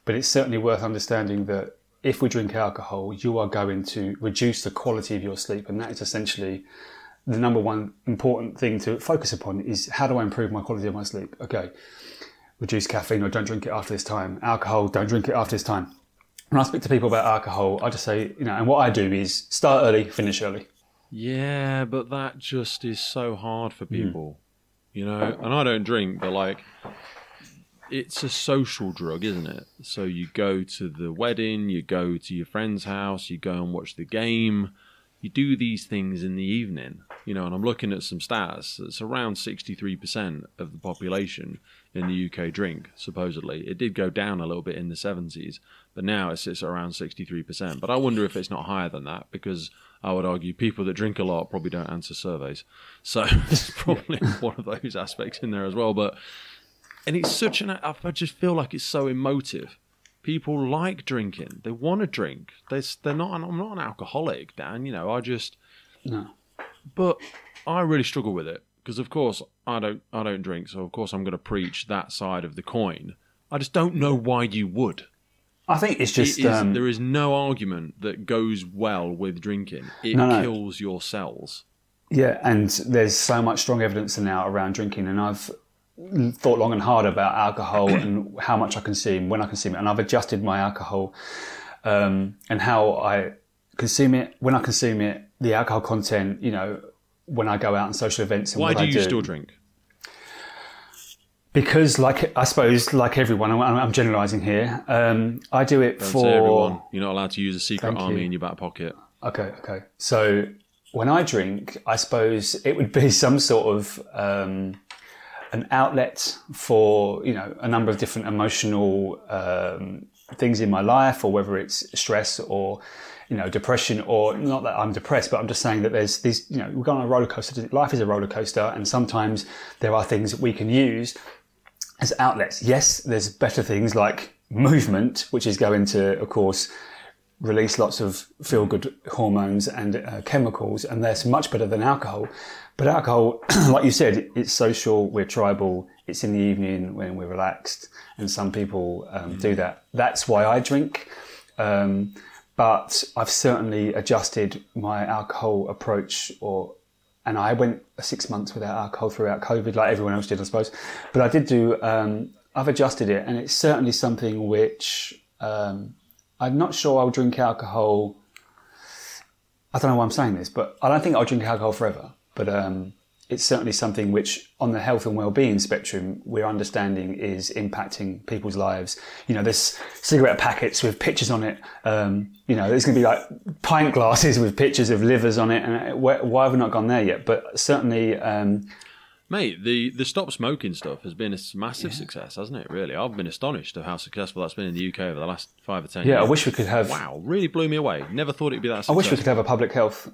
Speaker 3: But it's certainly worth understanding that if we drink alcohol, you are going to reduce the quality of your sleep. And that is essentially the number one important thing to focus upon, is how do I improve my quality of my sleep? Okay. Reduce caffeine, or don't drink it after this time. Alcohol, don't drink it after this time. When I speak to people about alcohol, I just say, and what I do is start early, finish early.
Speaker 2: Yeah, but that just is so hard for people, and I don't drink, but it's a social drug, isn't it? So you go to the wedding, you go to your friend's house, you go and watch the game. You do these things in the evening, and I'm looking at some stats. It's around 63% of the population in the UK drink, supposedly. It did go down a little bit in the 70s, but now it sits around 63%. But I wonder if it's not higher than that, because I would argue people that drink a lot probably don't answer surveys. So there's probably one of those aspects in there as well. And it's such I just feel like it's so emotive. People like drinking. They want to drink. They're not. I'm not an alcoholic, Dan.
Speaker 3: No.
Speaker 2: But I really struggle with it because, of course, I don't drink. So, of course, I'm going to preach that side of the coin. I just don't know why you would.
Speaker 3: I think it's just
Speaker 2: there is no argument that goes well with drinking. It kills your cells.
Speaker 3: Yeah, and there's so much strong evidence now around drinking, and I've thought long and hard about alcohol and how much I consume, when I consume it, and I've adjusted my alcohol and how I consume it, when I consume it, the alcohol content, when I go out on social events. And
Speaker 2: why do you still drink?
Speaker 3: Because, I suppose, like everyone, I'm generalising here. I do it
Speaker 2: Don't
Speaker 3: for
Speaker 2: say everyone. You're not allowed to use a secret army in your back pocket.
Speaker 3: Okay. So when I drink, I suppose it would be some sort of an outlet for a number of different emotional things in my life, or whether it's stress or depression, or not that I'm depressed, but I'm just saying that there's these, we're going on a roller coaster. Life is a roller coaster, and sometimes there are things that we can use as outlets. Yes, there's better things like movement, which is going to, of course, release lots of feel-good hormones and chemicals, and that's much better than alcohol. But alcohol, like you said, it's social, we're tribal, it's in the evening when we're relaxed, and some people do that. That's why I drink. But I've certainly adjusted my alcohol approach, and I went 6 months without alcohol throughout COVID, like everyone else did, I suppose. But I did do, I've adjusted it, and it's certainly something which I'm not sure I'll drink alcohol. I don't know why I'm saying this, but I don't think I'll drink alcohol forever. But it's certainly something which, on the health and well-being spectrum, we're understanding is impacting people's lives. There's cigarette packets with pictures on it. There's going to be like pint glasses with pictures of livers on it. And why have we not gone there yet? But certainly...
Speaker 2: Mate, the stop smoking stuff has been a massive success, hasn't it, really? I've been astonished at how successable that's been in the UK over the last 5 or 10 years.
Speaker 3: Yeah, I wish we could have...
Speaker 2: Wow, really blew me away. Never thought it'd be that successful.
Speaker 3: I wish we could have a public health...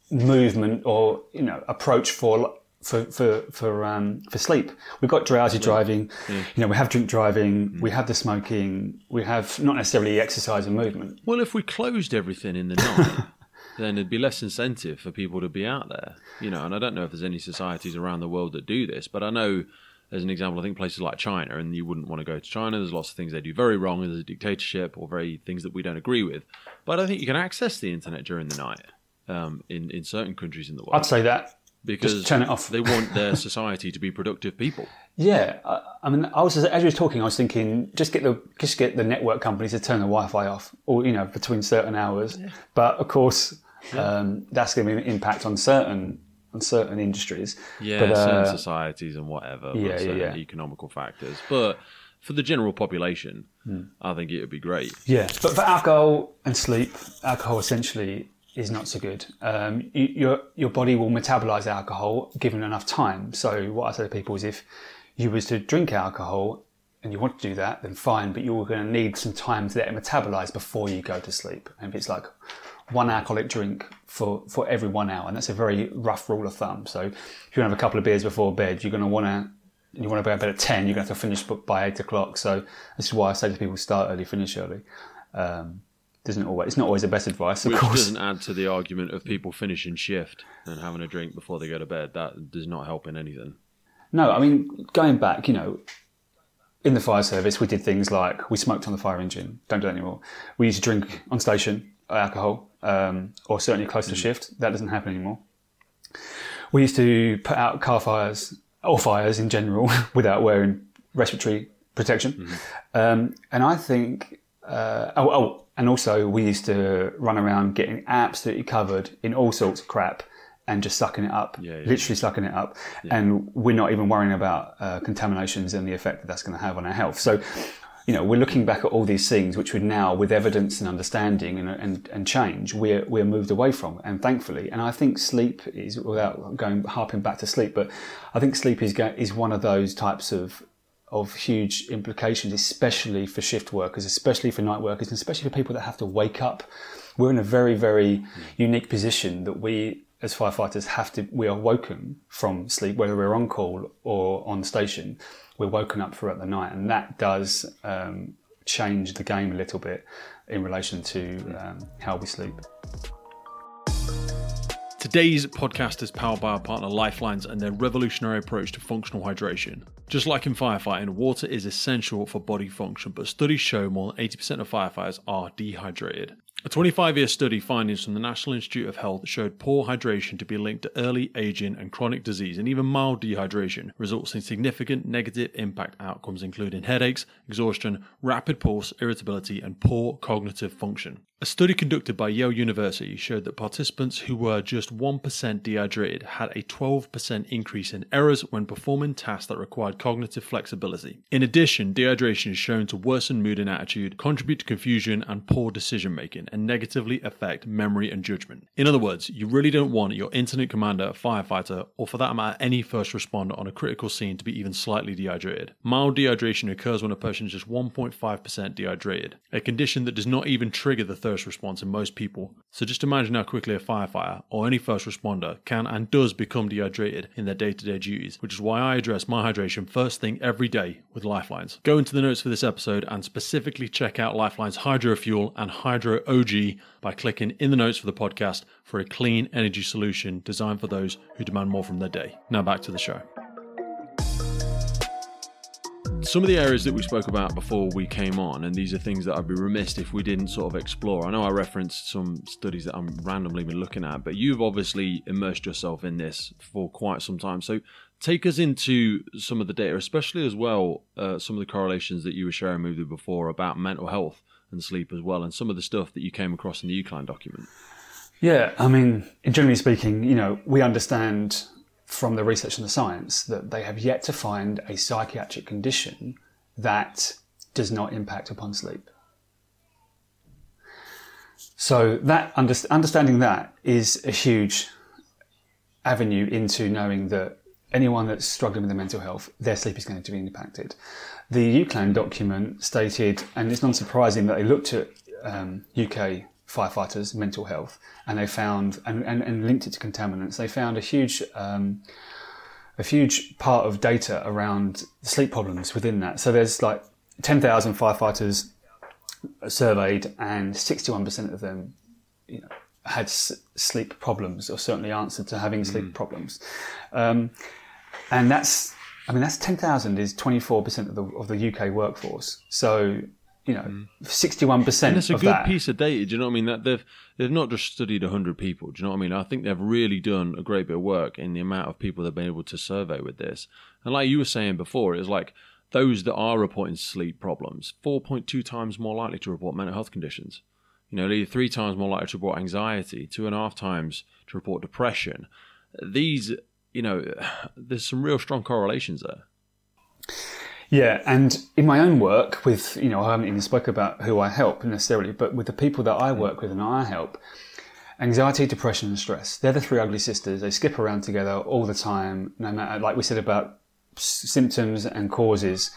Speaker 3: movement or approach for sleep. We've got drowsy driving, we have drink driving, we have the smoking, we have not necessarily exercise and movement.
Speaker 2: Well, if we closed everything in the night, then there'd be less incentive for people to be out there. And I don't know if there's any societies around the world that do this, but I know, as an example, I think places like China, and you wouldn't want to go to China. There's lots of things they do very wrong, and there's a dictatorship or very things that we don't agree with. But I think you can access the internet during the night. In certain countries in the world.
Speaker 3: I'd say that.
Speaker 2: Because
Speaker 3: just turn it off.
Speaker 2: They want their society to be productive people.
Speaker 3: Yeah. I mean, as you were talking, I was thinking, just get the network companies to turn the Wi-Fi off, or, between certain hours. Yeah. But, of course, that's going to be an impact on certain industries.
Speaker 2: Yeah, certain societies and whatever. Certain economical factors. But for the general population, I think it would be great.
Speaker 3: Yeah. But for alcohol and sleep, alcohol essentially... is not so good. Your body will metabolize alcohol given enough time. So what I say to people is, if you was to drink alcohol and you want to do that, then fine, but you're going to need some time to let it metabolize before you go to sleep. And if it's like one alcoholic drink for every 1 hour, and that's a very rough rule of thumb. So if you have a couple of beers before bed, you want to go to bed at 10, you're going to have to finish by 8 o'clock. So this is why I say to people, start early, finish early. It's not always the best advice, of course.
Speaker 2: Which doesn't add to the argument of people finishing shift and having a drink before they go to bed. That does not help in anything.
Speaker 3: No, I mean, going back, in the fire service, we did things like we smoked on the fire engine. Don't do that anymore. We used to drink on station, alcohol, or certainly close to shift. That doesn't happen anymore. We used to put out car fires, or fires in general, without wearing respiratory protection. And I think... and also we used to run around getting absolutely covered in all sorts of crap and just sucking it up, literally sucking it up. Yeah. And we're not even worrying about contaminations and the effect that that's going to have on our health. So, we're looking back at all these things, which we're now, with evidence and understanding and change, we're moved away from, and thankfully. And I think sleep is, without harping back to sleep, but I think sleep is one of those types of huge implications, especially for shift workers, especially for night workers, and especially for people that have to wake up. We're in a very, very unique position that we, as firefighters, we are woken from sleep, whether we're on call or on station. We're woken up throughout the night, and that does change the game a little bit in relation to how we sleep.
Speaker 1: Today's podcast is powered by our partner Lifelines and their revolutionary approach to functional hydration. Just like in firefighting, water is essential for body function, but studies show more than 80% of firefighters are dehydrated. A 25-year study findings from the National Institute of Health showed poor hydration to be linked to early aging and chronic disease, and even mild dehydration results in significant negative impact outcomes including headaches, exhaustion, rapid pulse, irritability, and poor cognitive function. A study conducted by Yale University showed that participants who were just 1% dehydrated had a 12% increase in errors when performing tasks that required cognitive flexibility. In addition, dehydration is shown to worsen mood and attitude, contribute to confusion and poor decision making, and negatively affect memory and judgment. In other words, you really don't want your incident commander, firefighter, or for that matter any first responder on a critical scene to be even slightly dehydrated. Mild dehydration occurs when a person is just 1.5% dehydrated, a condition that does not even trigger the thirst response in most people. So just imagine how quickly a firefighter or any first responder can and does become dehydrated in their day-to-day duties, which is why I address my hydration first thing every day with Lifelines. Go into the notes for this episode and specifically check out Lifeline's Hydro Fuel and Hydro OG by clicking in the notes for the podcast for a clean energy solution designed for those who demand more from their day. Now back to the show. Some of the areas that we spoke about before we came on, and these are things that I'd be remiss if we didn't sort of explore. I know I referenced some studies that I'm randomly been looking at, but you've obviously immersed yourself in this for quite some time. So take us into some of the data, especially as well, some of the correlations that you were sharing with me before about mental health and sleep as well, and some of the stuff that you came across in the UClan document.
Speaker 3: Yeah, I mean, generally speaking, you know, we understand from the research and the science that they have yet to find a psychiatric condition that does not impact upon sleep. So that understanding that is a huge avenue into knowing that anyone that's struggling with their mental health, their sleep is going to be impacted. The UClan document stated, and it's not surprising that they looked at UK firefighters' mental health, and they found, and linked it to contaminants, they found a huge part of data around sleep problems within that. So there's like 10,000 firefighters surveyed, and 61% of them, you know, had sleep problems, or certainly answered to having sleep problems. And that's 10,000 is 24% of the UK workforce. So, you know, 61%
Speaker 1: and that's a
Speaker 3: of
Speaker 1: good
Speaker 3: that.
Speaker 1: piece of data. Do you know what I mean? That they've not just studied 100 people. Do you know what I mean? I think they've really done a great bit of work in the amount of people they've been able to survey with this. And like you were saying before, it's like those that are reporting sleep problems, 4.2 times more likely to report mental health conditions. You know, 3 times more likely to report anxiety, 2.5 times to report depression. These, you know, there's some real strong correlations there.
Speaker 3: Yeah, and in my own work with, you know, I haven't even spoken about who I help necessarily, but with the people that I work with and I help, anxiety, depression and stress, they're the 3 ugly sisters. They skip around together all the time, no matter, like we said about symptoms and causes.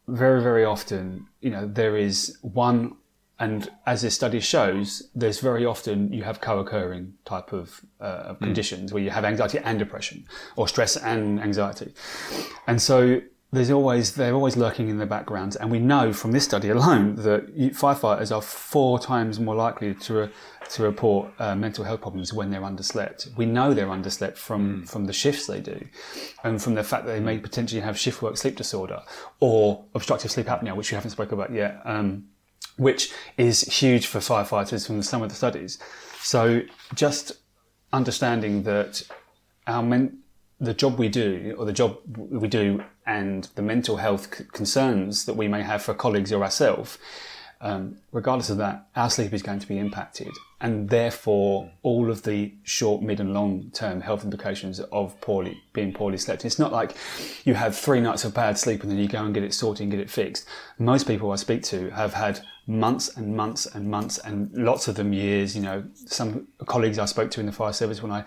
Speaker 3: Very, very often, you know, there is one, and as this study shows, there's very often you have co-occurring type of conditions where you have anxiety and depression, or stress and anxiety. And so they're always lurking in the background, and we know from this study alone that firefighters are 4 times more likely to report mental health problems when they're underslept. We know they're underslept from the shifts they do, and from the fact that they may potentially have shift work sleep disorder or obstructive sleep apnea, which we haven't spoken about yet, which is huge for firefighters from some of the studies. So just understanding that the job we do and the mental health concerns that we may have for colleagues or ourselves, regardless of that, our sleep is going to be impacted. And therefore, all of the short, mid and long term health implications of being poorly slept. It's not like you have 3 nights of bad sleep and then you go and get it sorted and get it fixed. Most people I speak to have had months and months and months, and lots of them years. You know, some colleagues I spoke to in the fire service, when I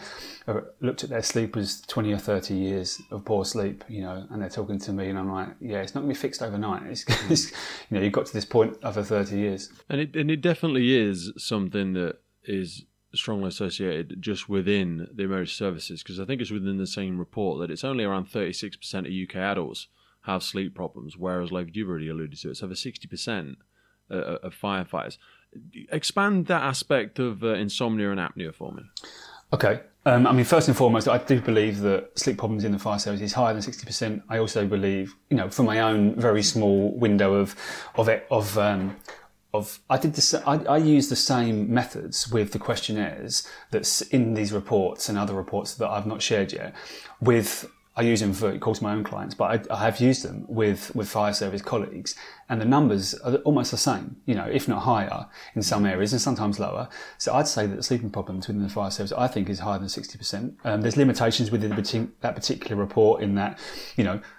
Speaker 3: looked at their sleep, was 20 or 30 years of poor sleep, you know, and they're talking to me and I'm like, yeah, it's not going to be fixed overnight. It's you know, you've got to this point over 30 years. And
Speaker 1: it definitely is something that is strongly associated just within the emergency services, because I think it's within the same report that it's only around 36% of UK adults have sleep problems, whereas, like you've already alluded to, it's over 60% of firefighters. Expand that aspect of insomnia and apnea for me.
Speaker 3: Okay. I mean, first and foremost, I do believe that sleep problems in the fire service is higher than 60%. I also believe, you know, from my own very small window of I use the same methods with the questionnaires that's in these reports and other reports that I've not shared yet. I use them for, of course, my own clients, but I have used them with fire service colleagues, and the numbers are almost the same, if not higher in some areas and sometimes lower. So I'd say that the sleeping problems within the fire service, I think, is higher than 60%. There's limitations within that particular report in that,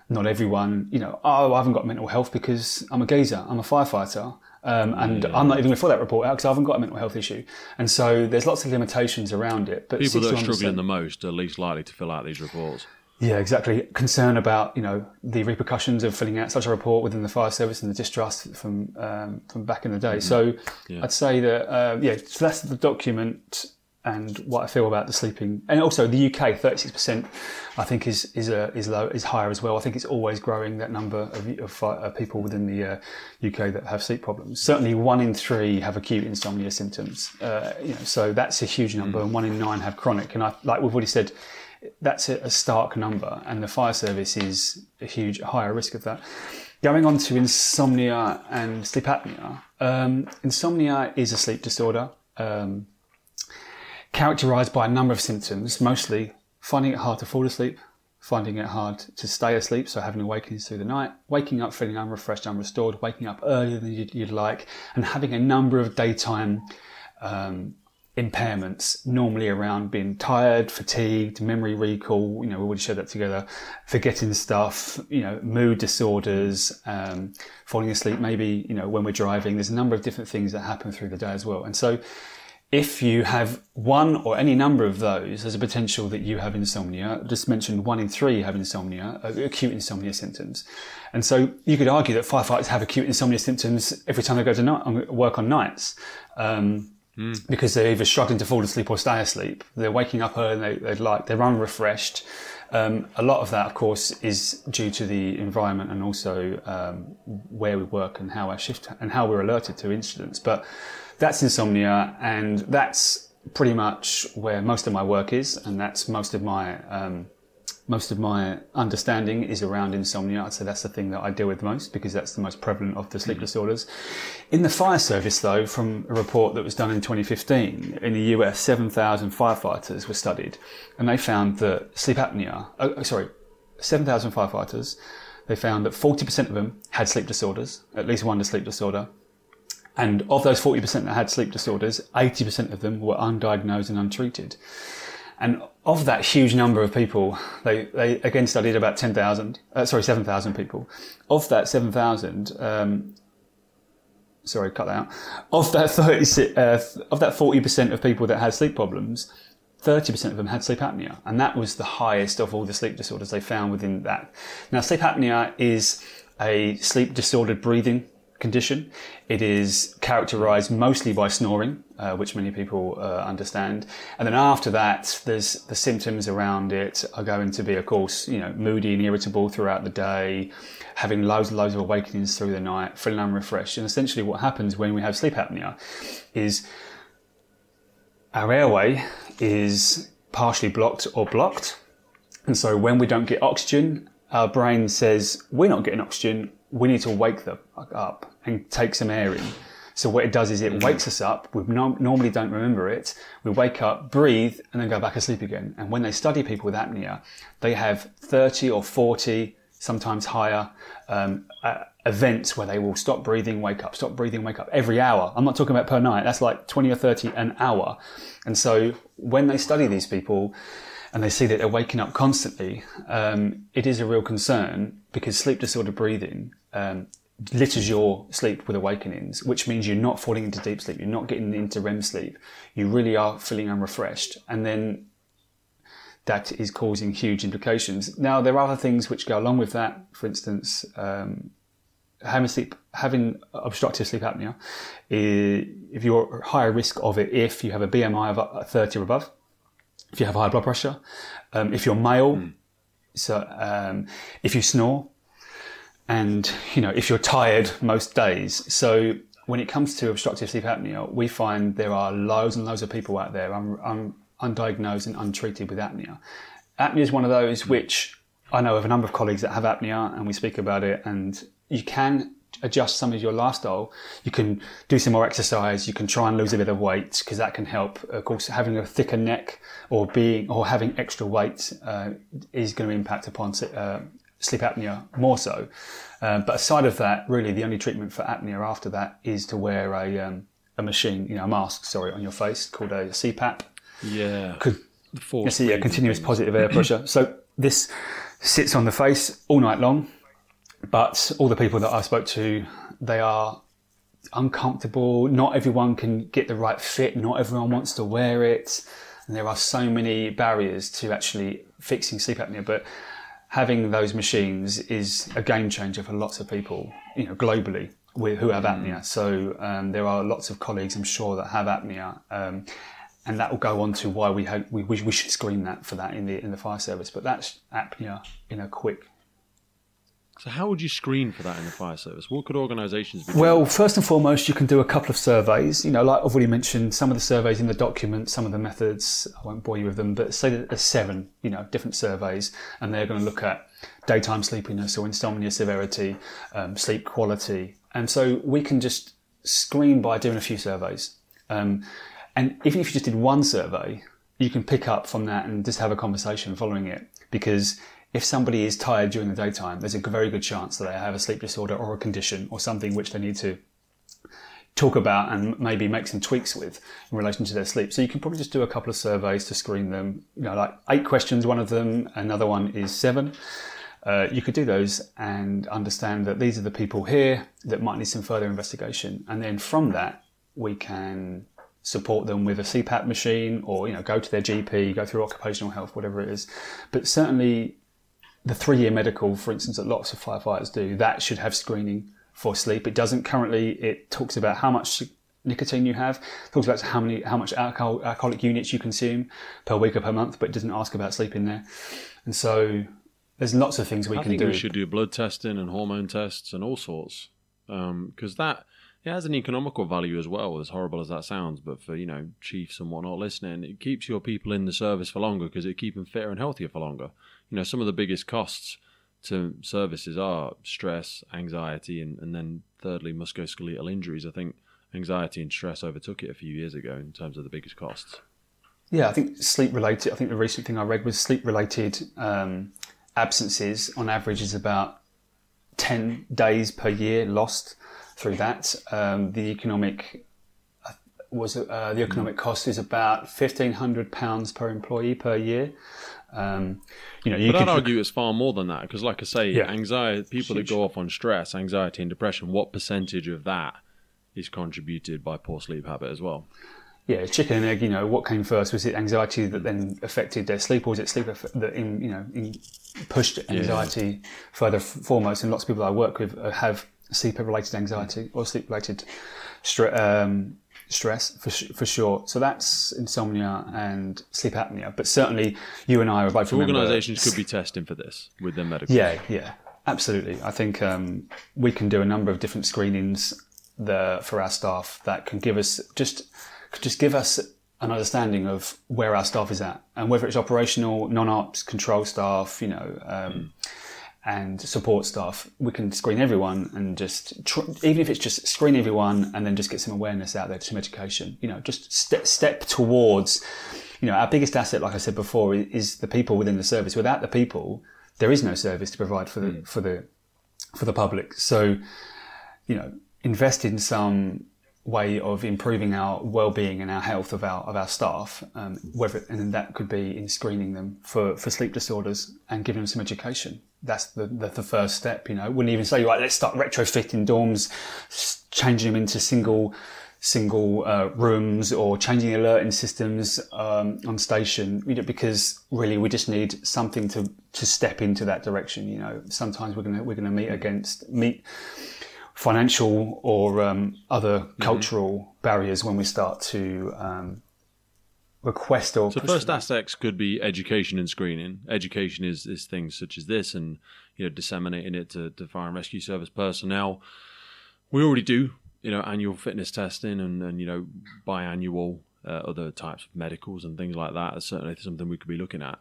Speaker 3: not everyone, I haven't got mental health because I'm a geezer, I'm a firefighter. I'm not even going to fill that report out because I haven't got a mental health issue. And so there's lots of limitations around it. But
Speaker 2: people that are struggling the most are least likely to fill out these reports.
Speaker 3: Yeah, exactly. Concern about, the repercussions of filling out such a report within the fire service and the distrust from back in the day. So I'd say that, so that's the document and what I feel about the sleeping. And also the UK, 36%, I think is higher as well. I think it's always growing, that number of people within the UK that have sleep problems. Certainly 1 in 3 have acute insomnia symptoms. So that's a huge number, and 1 in 9 have chronic. And like we've already said, that's a stark number, and the fire service is a higher risk of that. Going on to insomnia and sleep apnea. Insomnia is a sleep disorder characterised by a number of symptoms, mostly finding it hard to fall asleep, finding it hard to stay asleep, so having awakenings through the night, waking up feeling unrefreshed, unrestored, waking up earlier than you'd like, and having a number of daytime impairments, normally around being tired, fatigued, memory recall, we already showed that together, forgetting stuff, mood disorders, falling asleep maybe, when we're driving. There's a number of different things that happen through the day as well. And so if you have one or any number of those, there's a potential that you have insomnia. I just mentioned 1 in 3 have insomnia, acute insomnia symptoms. And so you could argue that firefighters have acute insomnia symptoms every time they go to work on nights. Because they're either struggling to fall asleep or stay asleep. They're waking up early and they're unrefreshed. A lot of that, of course, is due to the environment and also where we work and how our shift and how we're alerted to incidents. But that's insomnia, and that's pretty much where most of my work is, and that's most of my understanding is around insomnia. I'd say that's the thing that I deal with most because that's the most prevalent of the sleep disorders. In the fire service, though, from a report that was done in 2015, in the US, 7,000 firefighters were studied, and they found that 7,000 firefighters, they found that 40% of them had sleep disorders, at least one sleep disorder. And of those 40% that had sleep disorders, 80% of them were undiagnosed and untreated. And of that huge number of people, they again studied about 7,000 people. Of that 7,000, cut that out. Of that 40% of people that had sleep problems, 30% of them had sleep apnea. And that was the highest of all the sleep disorders they found within that. Now, sleep apnea is a sleep disordered breathing condition. It is characterized mostly by snoring, which many people understand. And then after that, there's the symptoms around it are going to be, of course, moody and irritable throughout the day, having loads of awakenings through the night, feeling unrefreshed. And essentially what happens when we have sleep apnea is our airway is partially blocked or blocked. And so when we don't get oxygen, our brain says, we're not getting oxygen, we need to wake them up and take some air in. So what it does is it wakes us up. We normally don't remember it. We wake up, breathe, and then go back asleep again. And when they study people with apnea, they have 30 or 40, sometimes higher, events where they will stop breathing, wake up, stop breathing, wake up every hour. I'm not talking about per night. That's like 20 or 30 an hour. And so when they study these people and they see that they're waking up constantly, it is a real concern because sleep disordered breathing litters your sleep with awakenings, which means you're not falling into deep sleep, you're not getting into REM sleep, you really are feeling unrefreshed, and then that is causing huge implications. Now, there are other things which go along with that. For instance, having obstructive sleep apnea, if you're at higher risk of it if you have a BMI of 30 or above, if you have high blood pressure, if you're male, if you snore, and if you're tired most days. So when it comes to obstructive sleep apnea, we find there are loads and loads of people out there undiagnosed and untreated with apnea. Apnea is one of those which I know of a number of colleagues that have apnea, and we speak about it, and you can adjust some of your lifestyle. You can do some more exercise. You can try and lose a bit of weight, because that can help. Of course, having a thicker neck or having extra weight is going to impact upon sleep apnea more so. But aside of that, really the only treatment for apnea after that is to wear a machine, a mask, on your face, called a CPAP.
Speaker 2: Yeah.
Speaker 3: Continuous positive air pressure. So this sits on the face all night long, but all the people that I spoke to, they are uncomfortable. Not everyone can get the right fit. Not everyone wants to wear it. And there are so many barriers to actually fixing sleep apnea. But having those machines is a game changer for lots of people, globally, who have apnea. So there are lots of colleagues, I'm sure, that have apnea, and that will go on to why we should screen for that in the fire service. But that's apnea in a quick.
Speaker 2: So how would you screen for that in the fire service? What could organisations be doing?
Speaker 3: Well, first and foremost, you can do a couple of surveys. Like I've already mentioned, some of the surveys in the document, some of the methods, I won't bore you with them, but say that there's 7, different surveys, and they're going to look at daytime sleepiness or insomnia severity, sleep quality. And so we can just screen by doing a few surveys. And even if you just did one survey, you can pick up from that and just have a conversation following it, because if somebody is tired during the daytime, there's a very good chance that they have a sleep disorder or a condition or something which they need to talk about and maybe make some tweaks with in relation to their sleep. So you can probably just do a couple of surveys to screen them, like 8 questions, one of them, another one is 7. You could do those and understand that these are the people here that might need some further investigation. And then from that, we can support them with a CPAP machine, or, go to their GP, go through occupational health, whatever it is. But certainly the 3-year medical, for instance, that lots of firefighters do, that should have screening for sleep. It doesn't currently. It talks about how much nicotine you have, it talks about how much alcoholic units you consume per week or per month, but it doesn't ask about sleep in there. And so there's lots of things we can do.
Speaker 2: I think we should do blood testing and hormone tests and all sorts, because that has an economical value as well, as horrible as that sounds. But for, chiefs and whatnot listening, it keeps your people in the service for longer, because it keeps them fitter and healthier for longer. Some of the biggest costs to services are stress, anxiety, and then thirdly, musculoskeletal injuries. I think anxiety and stress overtook it a few years ago in terms of the biggest costs.
Speaker 3: Yeah, I think sleep-related, I think the recent thing I read was sleep-related absences on average is about 10 days per year lost through that. The economic cost is about £1,500 per employee per year.
Speaker 2: But I'd argue it's far more than that, because like I say, anxiety, people that go off on stress, anxiety and depression, what percentage of that is contributed by poor sleep habit as well?
Speaker 3: Yeah, it's chicken and egg. What came first? Was it anxiety that then affected their sleep, or was it sleep that pushed anxiety further foremost? And lots of people I work with have sleep-related anxiety or sleep-related stress for sure. So that's insomnia and sleep apnea. But certainly you and I are both.
Speaker 2: So organisations could be testing for this with their medical.
Speaker 3: Yeah, absolutely. I think we can do a number of different screenings for our staff that can give us just give us an understanding of where our staff is at, and whether it's operational, non-ops, control staff, and support staff. We can screen everyone and just even if it's just screen everyone and then just get some awareness out there, some education. Just step towards. Our biggest asset, like I said before, is the people within the service. Without the people, there is no service to provide for the public. So, invest in some way of improving our well-being and our health of our staff, and that could be in screening them for sleep disorders and giving them some education. That's the first step. Wouldn't even say, right, let's start retrofitting dorms, changing them into single rooms, or changing the alerting systems on station, because really we just need something to step into that direction. Sometimes we're gonna meet financial or other cultural barriers when we start to request or.
Speaker 2: So first aspects could be education and screening. Education is things such as this, and disseminating it to fire and rescue service personnel. We already do annual fitness testing and biannual other types of medicals and things like that. Is certainly something we could be looking at.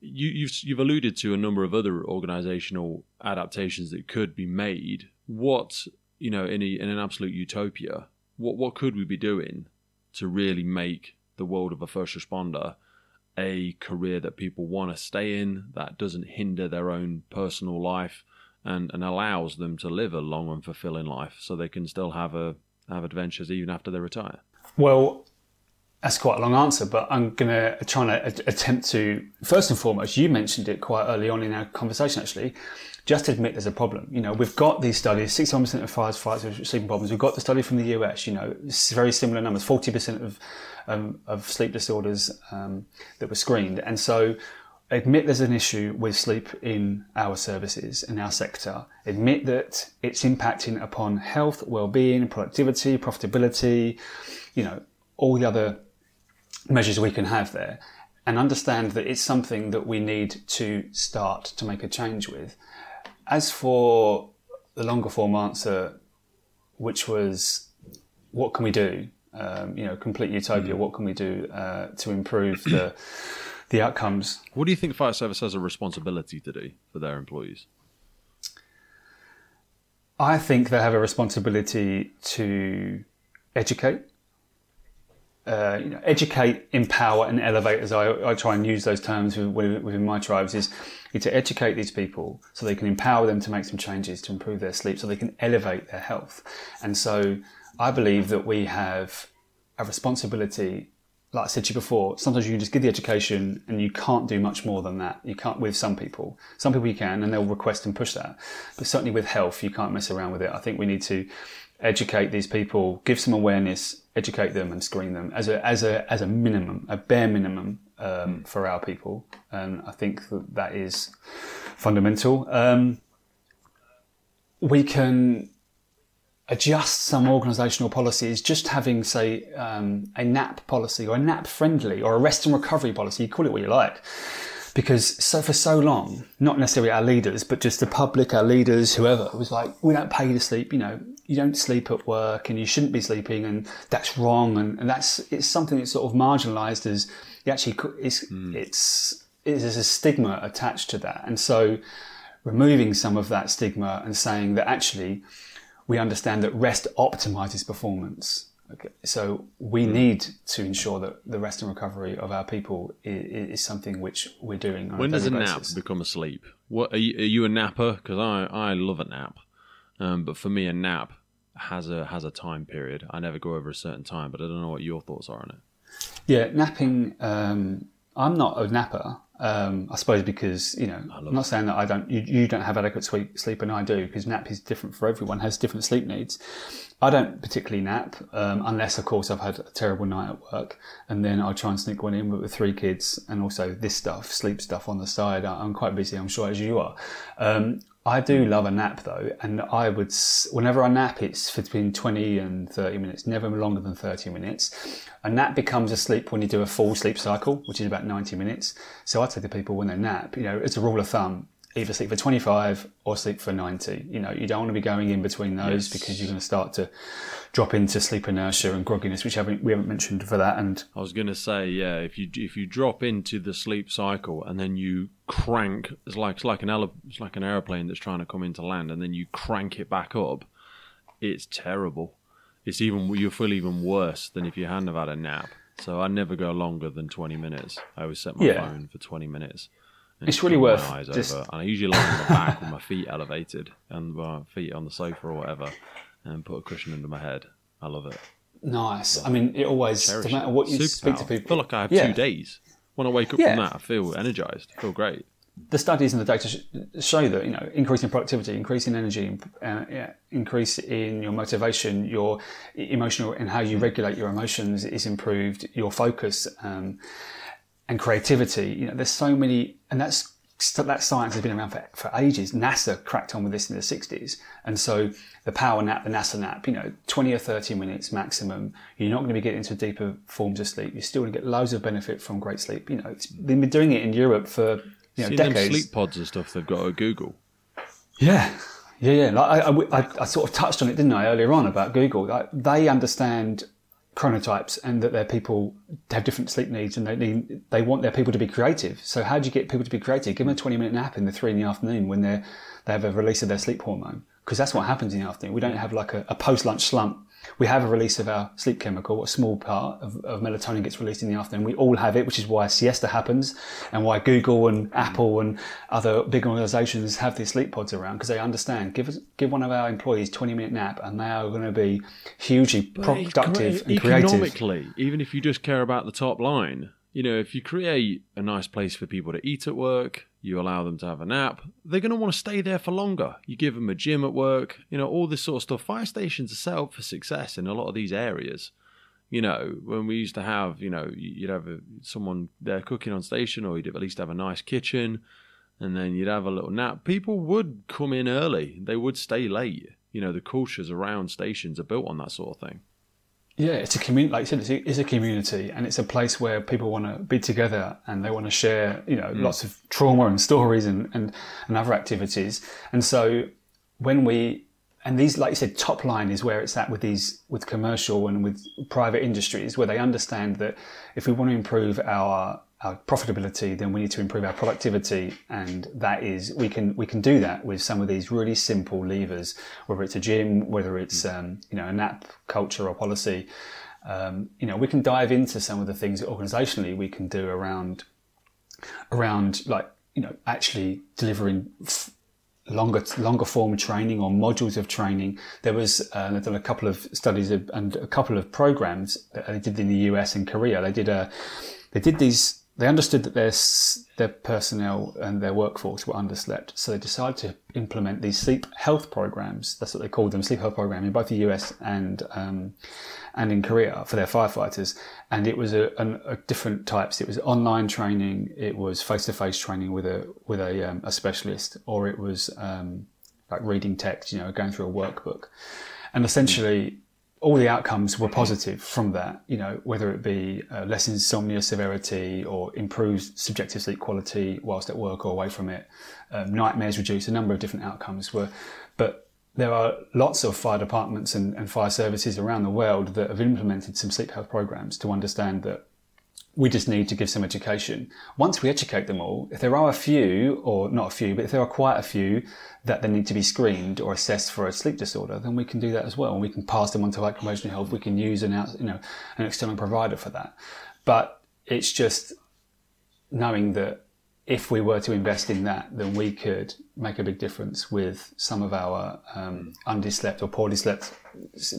Speaker 2: You've alluded to a number of other organisational adaptations that could be made. What in an absolute utopia, what could we be doing to really make the world of a first responder a career that people want to stay in, that doesn't hinder their own personal life, and allows them to live a long and fulfilling life, so they can still have adventures even after they retire?
Speaker 3: Well, that's quite a long answer, but I'm going to try and attempt to, first and foremost, you mentioned it quite early on in our conversation actually, just admit there's a problem. We've got these studies, 61% of firefighters with sleeping problems. We've got the study from the US, it's very similar numbers, 40% of sleep disorders that were screened. And so admit there's an issue with sleep in our services, in our sector. Admit that it's impacting upon health, well-being, productivity, profitability, all the other measures we can have there, and understand that it's something that we need to start to make a change with. As for the longer form answer, which was, what can we do? Complete utopia. What can we do to improve the outcomes?
Speaker 2: What do you think fire service has a responsibility to do for their employees?
Speaker 3: I think they have a responsibility to educate. Educate, empower, and elevate, as I try and use those terms within my tribes, is to educate these people so they can empower them to make some changes to improve their sleep, so they can elevate their health. And so I believe that we have a responsibility. Like I said to you before, sometimes you can just give the education and you can't do much more than that. You can't with some people. Some people you can, and they'll request and push that. But certainly with health, you can't mess around with it. I think we need to educate these people, give some awareness, educate them, and screen them as a minimum, a bare minimum for our people. And I think that is fundamental. We can adjust some organisational policies, just having, say, a nap policy or a nap friendly or a rest and recovery policy, you call it what you like. Because for so long, not necessarily our leaders, but just the public, our leaders, whoever, was like, we don't pay you to sleep, you don't sleep at work and you shouldn't be sleeping, and that's wrong. And it's something that's sort of marginalised as, there's a stigma attached to that. And so removing some of that stigma and saying that actually we understand that rest optimises performance. Okay, so we need to ensure that the rest and recovery of our people is something which we're doing on
Speaker 2: When
Speaker 3: a daily
Speaker 2: does a
Speaker 3: basis.
Speaker 2: nap become a sleep? What are you a napper? Because I love a nap, but for me a nap has a time period. I never go over a certain time, but I don't know what your thoughts are on it.
Speaker 3: Yeah, napping. I'm not a napper. I suppose because I'm not saying that I don't. You don't have adequate sleep, and I do, because nap is different for everyone. Has different sleep needs. I don't particularly nap unless, of course, I've had a terrible night at work, and then I try and sneak one in with 3 kids, and also this sleep stuff on the side. I'm quite busy, I'm sure, as you are. I do love a nap though, and whenever I nap, it's between 20 and 30 minutes, never longer than 30 minutes. A nap becomes a sleep when you do a full sleep cycle, which is about 90 minutes. So I say to people when they nap, as a rule of thumb, either sleep for 25 or sleep for 90. You don't want to be going in between those, because you're going to start to drop into sleep inertia and grogginess, which we haven't mentioned for that. And
Speaker 2: I was going to say, yeah, if you drop into the sleep cycle and then you crank, it's like an airplane that's trying to come into land, and then you crank it back up, it's terrible. You feel even worse than if you hadn't have had a nap. So I never go longer than 20 minutes. I always set my phone for 20 minutes.
Speaker 3: It's really worth
Speaker 2: my eyes over. And I usually lie on my back with my feet elevated and my feet on the sofa or whatever, and put a cushion under my head. I love it.
Speaker 3: Nice. I mean, it always, no matter what you speak to people.
Speaker 2: I feel like I have 2 days. When I wake up from that, I feel energised. I feel great.
Speaker 3: The studies and the data show that, increase in productivity, increase in energy, increase in your motivation, your emotional, and how you regulate your emotions is improved, your focus, and creativity. There's so many, and that science has been around for ages. NASA cracked on with this in the 60s. And so the power nap, the NASA nap, 20 or 30 minutes maximum. You're not going to be getting into deeper forms of sleep. You're still going to get loads of benefit from great sleep. They've been doing it in Europe for decades.
Speaker 2: Them sleep pods and stuff they've got at Google.
Speaker 3: Yeah. Like I sort of touched on it, didn't I, earlier on about Google. Like, they understand chronotypes and that their people have different sleep needs, and they want their people to be creative. So how do you get people to be creative? Give them a 20-minute nap in the 3 in the afternoon when they have a release of their sleep hormone. because that's what happens in the afternoon. We don't have like a post-lunch slump. We have a release of our sleep chemical. A small part of melatonin gets released in the afternoon. We all have it, which is why siesta happens and why Google and Apple and other big organizations have these sleep pods around, because they understand, give one of our employees 20-minute nap and they are going to be hugely productive and creative.
Speaker 2: Economically, even if you just care about the top line, if you create a nice place for people to eat at work, you allow them to have a nap, they're going to want to stay there for longer. You give them a gym at work, all this sort of stuff. Fire stations are set up for success in a lot of these areas. When we used to have, you'd have someone there cooking on station, or you'd at least have a nice kitchen, and then you'd have a little nap. People would come in early. They would stay late. The cultures around stations are built on that sort of thing.
Speaker 3: Yeah, it's a community. Like you said, it's a community, and it's a place where people want to be together and they want to share, lots of trauma and stories and other activities. And so and these, like you said, top line is where it's at with commercial and with private industries, where they understand that if we want to improve our profitability, then we need to improve our productivity, and that is we can do that with some of these really simple levers, whether it's a gym, whether it's a nap culture or policy. We can dive into some of the things that organisationally we can do around actually delivering longer form training or modules of training. There was they've done a couple of studies and a couple of programs that they did in the US and Korea. They understood that their personnel and their workforce were underslept, so they decided to implement these sleep health programs. That's what they called them, sleep health program, in both the US and in Korea for their firefighters. And it was a different types. It was online training, it was face-to-face training with a specialist, or it was like reading text, going through a workbook. And essentially, all the outcomes were positive from that, whether it be less insomnia severity or improved subjective sleep quality whilst at work or away from it, nightmares reduced, a number of different outcomes were. But there are lots of fire departments and fire services around the world that have implemented some sleep health programs to understand that we just need to give some education. Once we educate them all, if there are a few, or not a few, but if there are quite a few that they need to be screened or assessed for a sleep disorder, then we can do that as well. And we can pass them on to occupational health. We can use an external provider for that. But it's just knowing that if we were to invest in that, then we could make a big difference with some of our underslept or poorly slept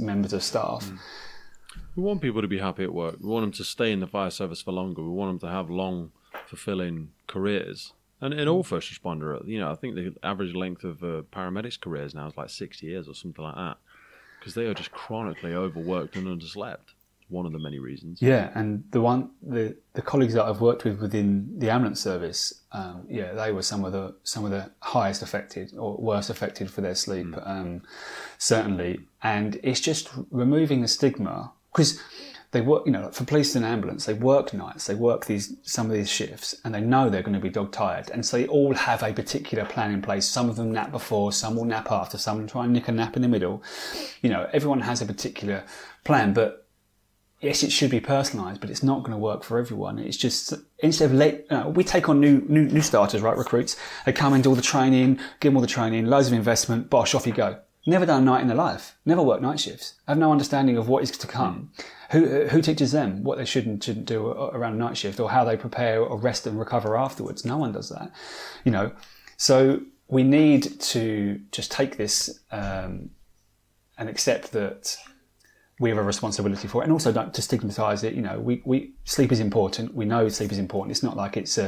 Speaker 3: members of staff.
Speaker 2: We want people to be happy at work. We want them to stay in the fire service for longer. We want them to have long, fulfilling careers. And in all first responder, I think the average length of paramedics' careers now is like 6 years or something like that, because they are just chronically overworked and underslept. It's one of the many reasons.
Speaker 3: Yeah, and the colleagues that I've worked with within the ambulance service, they were some of the highest affected or worst affected for their sleep, certainly. And it's just removing the stigma. Because they work, for police and ambulance, they work nights, they work some of these shifts, and they know they're going to be dog tired. And so they all have a particular plan in place. Some of them nap before, some will nap after, some try and nick a nap in the middle. Everyone has a particular plan, but yes, it should be personalised, but it's not going to work for everyone. It's just, instead of we take on new starters, right, recruits. They come and do all the training, give them all the training, loads of investment, bosh, off you go. Never done a night in their life. Never worked night shifts. Have no understanding of what is to come. Who teaches them what they should and shouldn't do around a night shift, or how they prepare or rest and recover afterwards? No one does that. So we need to just take this and accept that we have a responsibility for it, and also don't to stigmatise it. We sleep is important. We know sleep is important. It's not like it's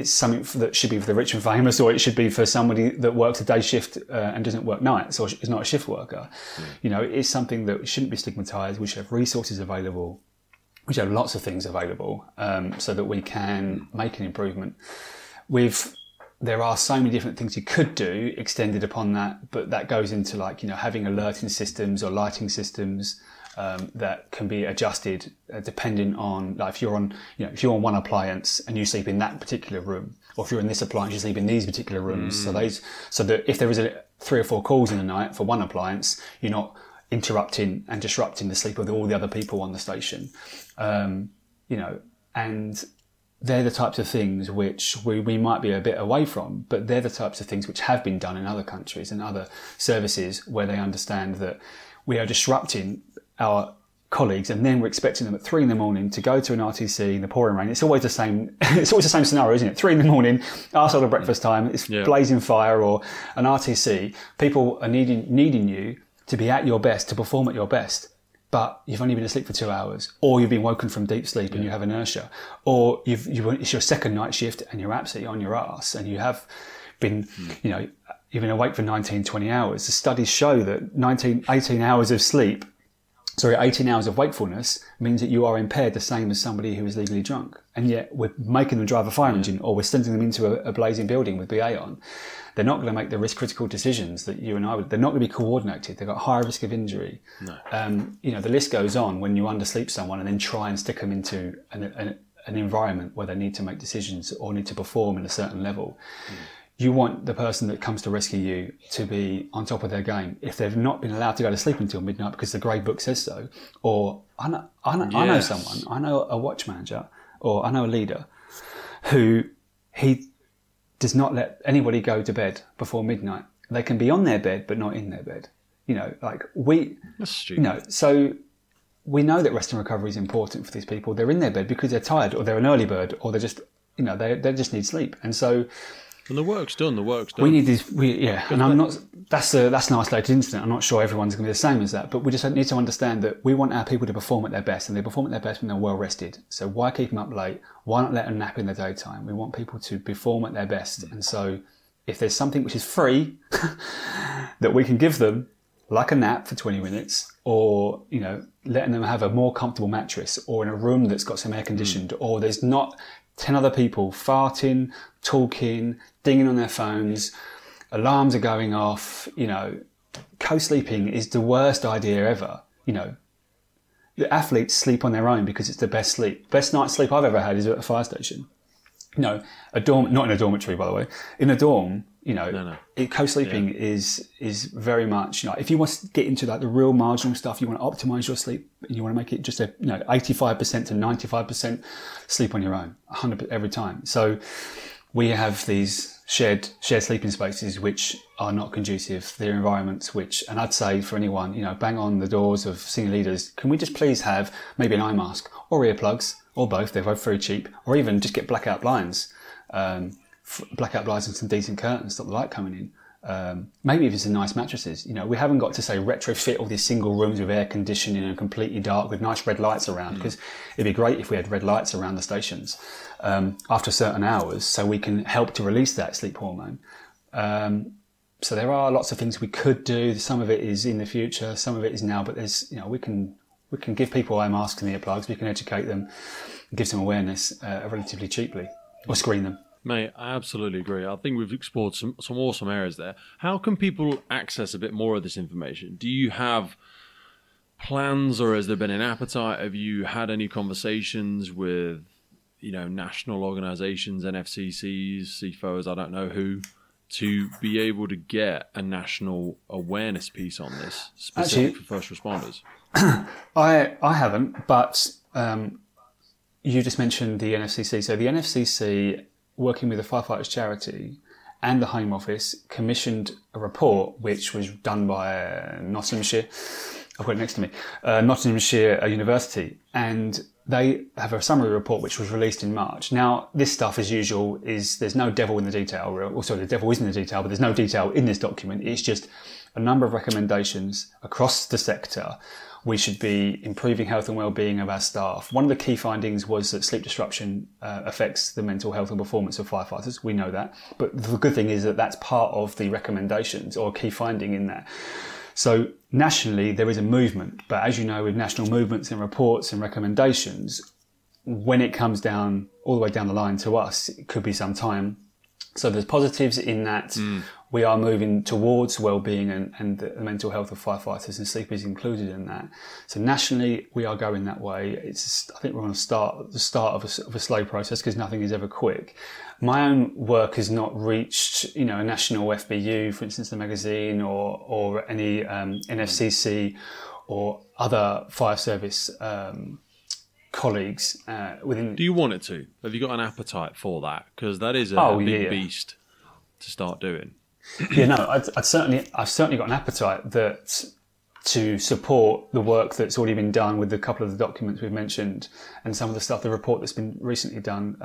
Speaker 3: something that should be for the rich and famous, or it should be for somebody that works a day shift and doesn't work nights, or is not a shift worker. It's something that shouldn't be stigmatised. We should have resources available. We should have lots of things available so that we can make an improvement. There are so many different things you could do extended upon that, but that goes into having alerting systems or lighting systems. That can be adjusted depending on, if you're on one appliance and you sleep in that particular room, or if you're in this appliance, you sleep in these particular rooms. So that if there is 3 or 4 calls in the night for one appliance, you're not interrupting and disrupting the sleep of all the other people on the station. And they're the types of things which we might be a bit away from, but they're the types of things which have been done in other countries and other services where they understand that we are disrupting our colleagues, and then we're expecting them at 3 a.m. to go to an RTC in the pouring rain. It's always the same. It's always the same scenario, isn't it? 3 a.m, after breakfast time, it's blazing fire, or an RTC. People are needing you to be at your best, to perform at your best, but you've only been asleep for 2 hours, or you've been woken from deep sleep and you have inertia, or it's your second night shift and you're absolutely on your ass, and you have been, you've been awake for 19, 20 hours. The studies show that 18 hours of sleep, 18 hours of wakefulness means that you are impaired the same as somebody who is legally drunk. And yet we're making them drive a fire engine, or we're sending them into a blazing building with BA on. They're not going to make the risk critical decisions that you and I would. They're not going to be coordinated. They've got higher risk of injury. No. The list goes on when you undersleep someone and then try and stick them into an environment where they need to make decisions or need to perform at a certain level. You want the person that comes to rescue you to be on top of their game. If they've not been allowed to go to sleep until midnight because the grade book says so, or I know someone, I know a watch manager, or I know a leader who he does not let anybody go to bed before midnight. They can be on their bed but not in their bed. That's stupid. So we know that rest and recovery is important for these people. They're in their bed because they're tired, or they're an early bird, or they're just they just need sleep, and so.
Speaker 2: And the work's done.
Speaker 3: We need this. And I'm not. That's an isolated incident. I'm not sure everyone's going to be the same as that. But we just need to understand that we want our people to perform at their best, and they perform at their best when they're well rested. So why keep them up late? Why not let them nap in the daytime? We want people to perform at their best. And so, if there's something which is free that we can give them, like a nap for 20 minutes, or letting them have a more comfortable mattress, or in a room that's got some air conditioned, or there's not 10 other people farting, talking, dinging on their phones, alarms are going off, co-sleeping is the worst idea ever. The athletes sleep on their own because it's the best sleep. Best night's sleep I've ever had is at a fire station. A dorm, not in a dormitory, by the way. In a dorm, co-sleeping is very much, if you want to get into the real marginal stuff, you want to optimize your sleep, and you want to make it just 85% to 95% sleep on your own, 100% every time. So we have these shared sleeping spaces which are not conducive. They're environments which, and I'd say for anyone, bang on the doors of senior leaders, can we just please have maybe an eye mask or earplugs, or both? They're both very cheap, or even just get blackout blinds. Blackout blinds and some decent curtains, stop the light coming in. Maybe if it's some nice mattresses. We haven't got to say retrofit all these single rooms with air conditioning and completely dark with nice red lights around, because it'd be great if we had red lights around the stations after certain hours, so we can help to release that sleep hormone. So there are lots of things we could do. Some of it is in the future, some of it is now, but there's we can give people eye masks and earplugs. We can educate them, give some awareness relatively cheaply, or screen them.
Speaker 2: Mate, I absolutely agree. I think we've explored some awesome areas there. How can people access a bit more of this information? Do you have plans, or has there been an appetite? Have you had any conversations with, national organisations, NFCCs, CFOs, I don't know who, to be able to get a national awareness piece on this, specific for first responders?
Speaker 3: I haven't, but you just mentioned the NFCC. So the NFCC, working with the Firefighters charity and the Home Office, commissioned a report which was done by Nottinghamshire. I've got it next to me. Nottinghamshire University, and they have a summary report which was released in March. Now, this stuff, as usual, there's no devil in the detail. Also, the devil is in the detail, but there's no detail in this document. It's just a number of recommendations across the sector. We should be improving health and well-being of our staff. One of the key findings was that sleep disruption affects the mental health and performance of firefighters. We know that. But the good thing is that that's part of the recommendations, or a key finding in that. So nationally, there is a movement. But as you know, with national movements and reports and recommendations, when it comes down all the way down the line to us, it could be some time. So there's positives in that we are moving towards well-being and the mental health of firefighters, and sleep is included in that. So nationally, we are going that way. I think we're on the start of a slow process, because nothing is ever quick. My own work has not reached, a national FBU, for instance, the magazine, or any NFCC or other fire service colleagues within.
Speaker 2: Do you want it to? Have you got an appetite for that? Because that is a big beast to start doing.
Speaker 3: Yeah, no, I've certainly got an appetite to support the work that's already been done with a couple of the documents we've mentioned and some of the stuff, the report that's been recently done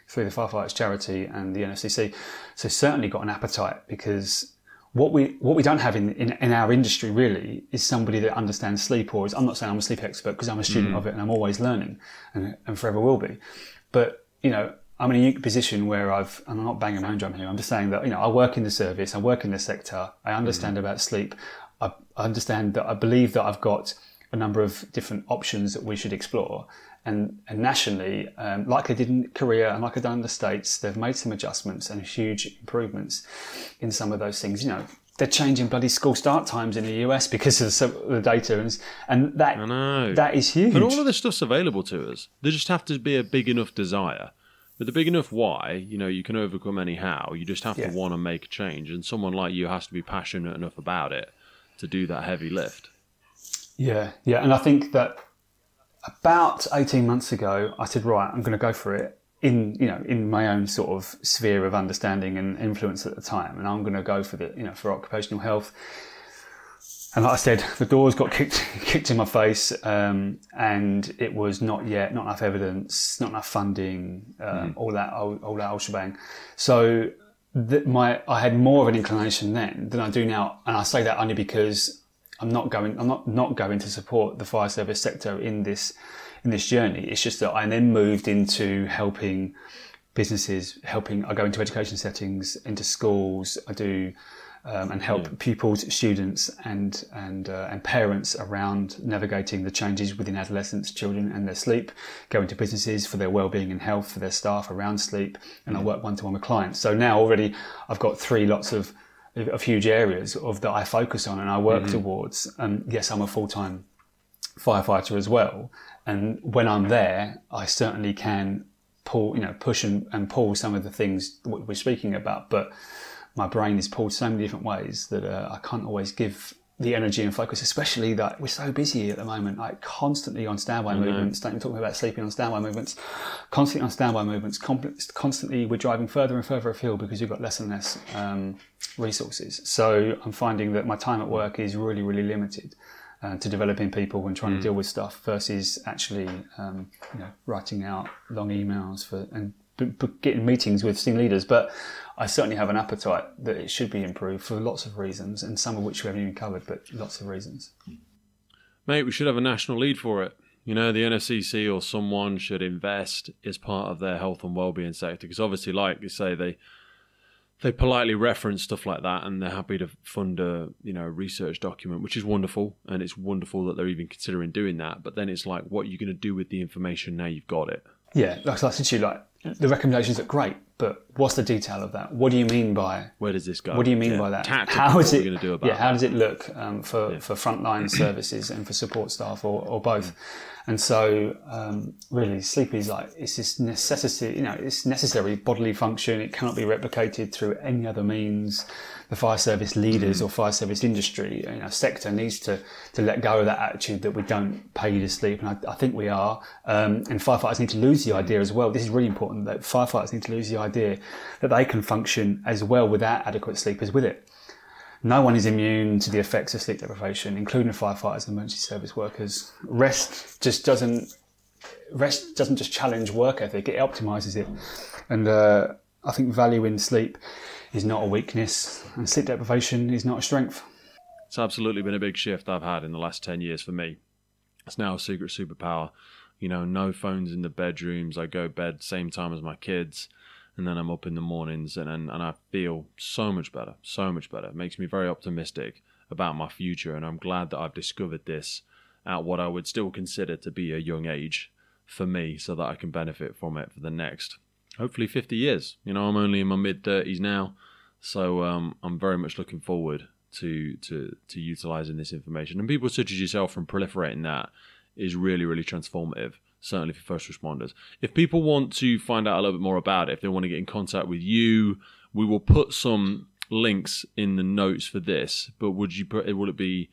Speaker 3: through the Firefighters charity and the NFCC. So certainly got an appetite, because what we don't have in our industry really is somebody that understands sleep, or I'm not saying I'm a sleep expert, because I'm a student of it and I'm always learning and forever will be. But, I'm in a unique position where and I'm not banging my own drum here, I'm just saying that, I work in the service, I work in the sector, I understand about sleep. I understand that I believe that I've got a number of different options that we should explore. And nationally, like they did in Korea and like I've done in the States, they've made some adjustments and huge improvements in some of those things. They're changing bloody school start times in the US because of the data, and that is huge.
Speaker 2: But all of this stuff's available to us. There just have to be a big enough desire. With a big enough why, you can overcome anyhow. You just have to want to make a change. And someone like you has to be passionate enough about it to do that heavy lift. Yeah.
Speaker 3: And I think that about 18 months ago, I said, right, I'm going to go for it in my own sort of sphere of understanding and influence at the time. And I'm going to go for for occupational health. And like I said, the doors got kicked in my face, and it was not enough evidence, not enough funding, all that old shebang. So I had more of an inclination then than I do now, and I say that only because I'm not going to support the fire service sector in this journey. It's just that I then moved into helping businesses, I go into education settings, into schools. I do and help pupils, students, and parents around navigating the changes within adolescents, children, and their sleep. Go into businesses for their well-being and health for their staff around sleep, and I work one-to-one with clients. So now already I've got 3 lots of huge areas that I focus on and I work towards. Yes, I'm a full-time firefighter as well, and when I'm there, I certainly can push and pull some of the things that we're speaking about, but my brain is pulled so many different ways that I can't always give the energy and focus, especially that we're so busy at the moment, like constantly on standby movements. Don't even talk about sleeping on standby movements, constantly on standby movements, constantly we're driving further and further afield because we've got less and less resources. So I'm finding that my time at work is really, really limited to developing people and trying to deal with stuff versus actually, writing out long emails and getting meetings with team leaders. But I certainly have an appetite that it should be improved for lots of reasons, and some of which we haven't even covered, but lots of reasons.
Speaker 2: Mate, we should have a national lead for it. The NFCC or someone should invest as part of their health and wellbeing sector, because obviously, like you say, they politely reference stuff like that, and they're happy to fund a research document, which is wonderful, and it's wonderful that they're even considering doing that. But then it's like, what are you going to do with the information now you've got it?
Speaker 3: Yeah, like I said to you, the recommendations are great, but what's the detail of that? What do you mean by...
Speaker 2: Where does this go?
Speaker 3: What do you mean by that?
Speaker 2: How is it going to do about
Speaker 3: how does it look for frontline services and for support staff or both? And so, really, sleep is it's this necessity, it's necessary bodily function. It cannot be replicated through any other means. The fire service leaders or fire service industry, sector needs to let go of that attitude that we don't pay you to sleep. And I think we are. And firefighters need to lose the idea as well. This is really important, that firefighters need to lose the idea that they can function as well without adequate sleep as with it. No one is immune to the effects of sleep deprivation, including firefighters and emergency service workers. Rest doesn't just challenge work ethic, it optimises it. And I think value in sleep is not a weakness, and sleep deprivation is not a strength.
Speaker 2: It's absolutely been a big shift I've had in the last 10 years for me. It's now a secret superpower. No phones in the bedrooms. I go bed same time as my kids, and then I'm up in the mornings, and I feel so much better. It makes me very optimistic about my future, and I'm glad that I've discovered this at what I would still consider to be a young age for me, so that I can benefit from it for the next, hopefully 50 years. I'm only in my mid-30s now, so I'm very much looking forward to utilising this information. And people such as yourself from proliferating that is really, really transformative, certainly for first responders. If people want to find out a little bit more about it, if they want to get in contact with you, we will put some links in the notes for this, but will it be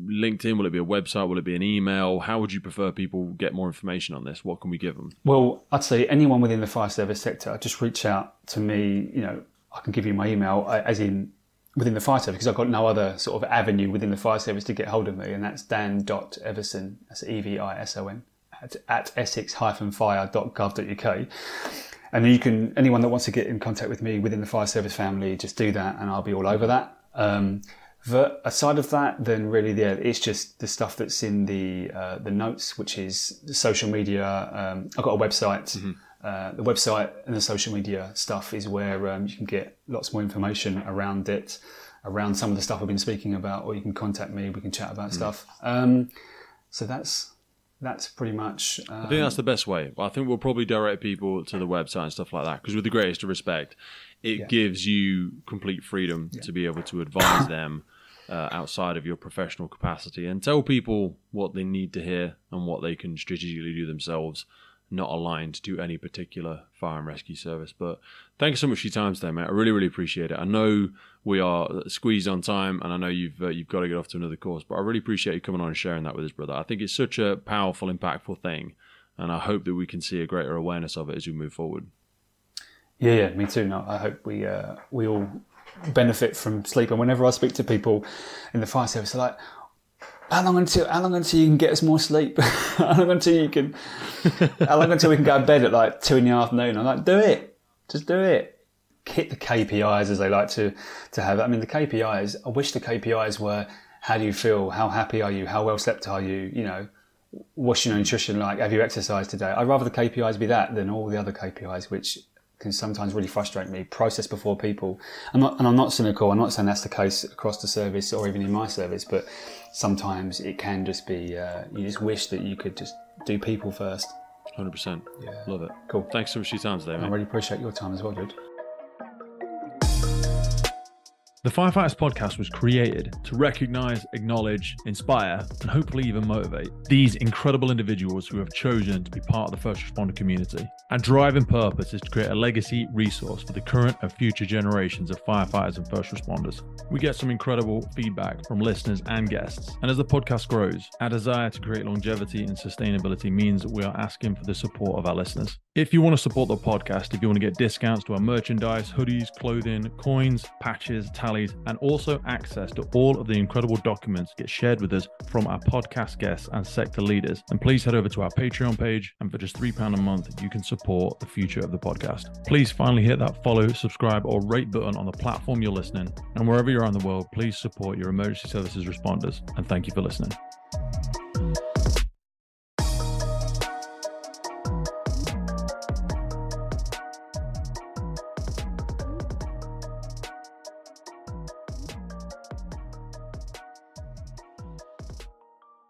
Speaker 2: LinkedIn? Will it be a website? Will it be an email? How would you prefer people get more information on this? What can we give them?
Speaker 3: Well, I'd say anyone within the fire service sector, just reach out to me. I can give you my email, as in within the fire service, because I've got no other sort of avenue within the fire service to get hold of me, and that's dan.evison, that's Evison, at essex-fire.gov.uk. And then anyone that wants to get in contact with me within the fire service family, just do that, and I'll be all over that. But aside of that, then really, it's just the stuff that's in the notes, which is the social media. I've got a website. The website and the social media stuff is where you can get lots more information around it, around some of the stuff I've been speaking about, or you can contact me. We can chat about stuff. So that's pretty much.
Speaker 2: I think that's the best way. I think we'll probably direct people to the website and stuff like that, because with the greatest of respect, it gives you complete freedom to be able to advise them outside of your professional capacity and tell people what they need to hear and what they can strategically do themselves, not aligned to any particular fire and rescue service. But thanks so much for your time today, mate. I really, really appreciate it. I know we are squeezed on time, and I know you've got to get off to another course, but I really appreciate you coming on and sharing that with us, brother. I think it's such a powerful, impactful thing, and I hope that we can see a greater awareness of it as we move forward.
Speaker 3: Yeah, me too. No, I hope we all benefit from sleep. And whenever I speak to people in the fire service, they're like, how long until you can get us more sleep? How long until we can go to bed at like 2 PM? I'm like, do it. Just do it. Hit the KPIs, as they like to have. I mean, the KPIs, I wish the KPIs were, how do you feel? How happy are you? How well slept are you? What's your nutrition like? Have you exercised today? I'd rather the KPIs be that than all the other KPIs, which can sometimes really frustrate me. Process before people. I'm not cynical. I'm not saying that's the case across the service or even in my service, but sometimes it can just be, you just wish that you could just do people first.
Speaker 2: 100%.
Speaker 3: Yeah.
Speaker 2: Love it.
Speaker 3: Cool.
Speaker 2: Thanks so much for your time today, mate.
Speaker 3: I really appreciate your time as well, dude.
Speaker 1: The Firefighters podcast was created to recognize, acknowledge, inspire, and hopefully even motivate these incredible individuals who have chosen to be part of the first responder community. Our driving purpose is to create a legacy resource for the current and future generations of firefighters and first responders. We get some incredible feedback from listeners and guests, and as the podcast grows, our desire to create longevity and sustainability means that we are asking for the support of our listeners. If you want to support the podcast, if you want to get discounts to our merchandise, hoodies, clothing, coins, patches, tallies, and also access to all of the incredible documents get shared with us from our podcast guests and sector leaders, then please head over to our Patreon page, and for just £3 a month, you can support the future of the podcast. Please finally hit that follow, subscribe, or rate button on the platform you're listening, and wherever you are in the world, please support your emergency services responders, and thank you for listening.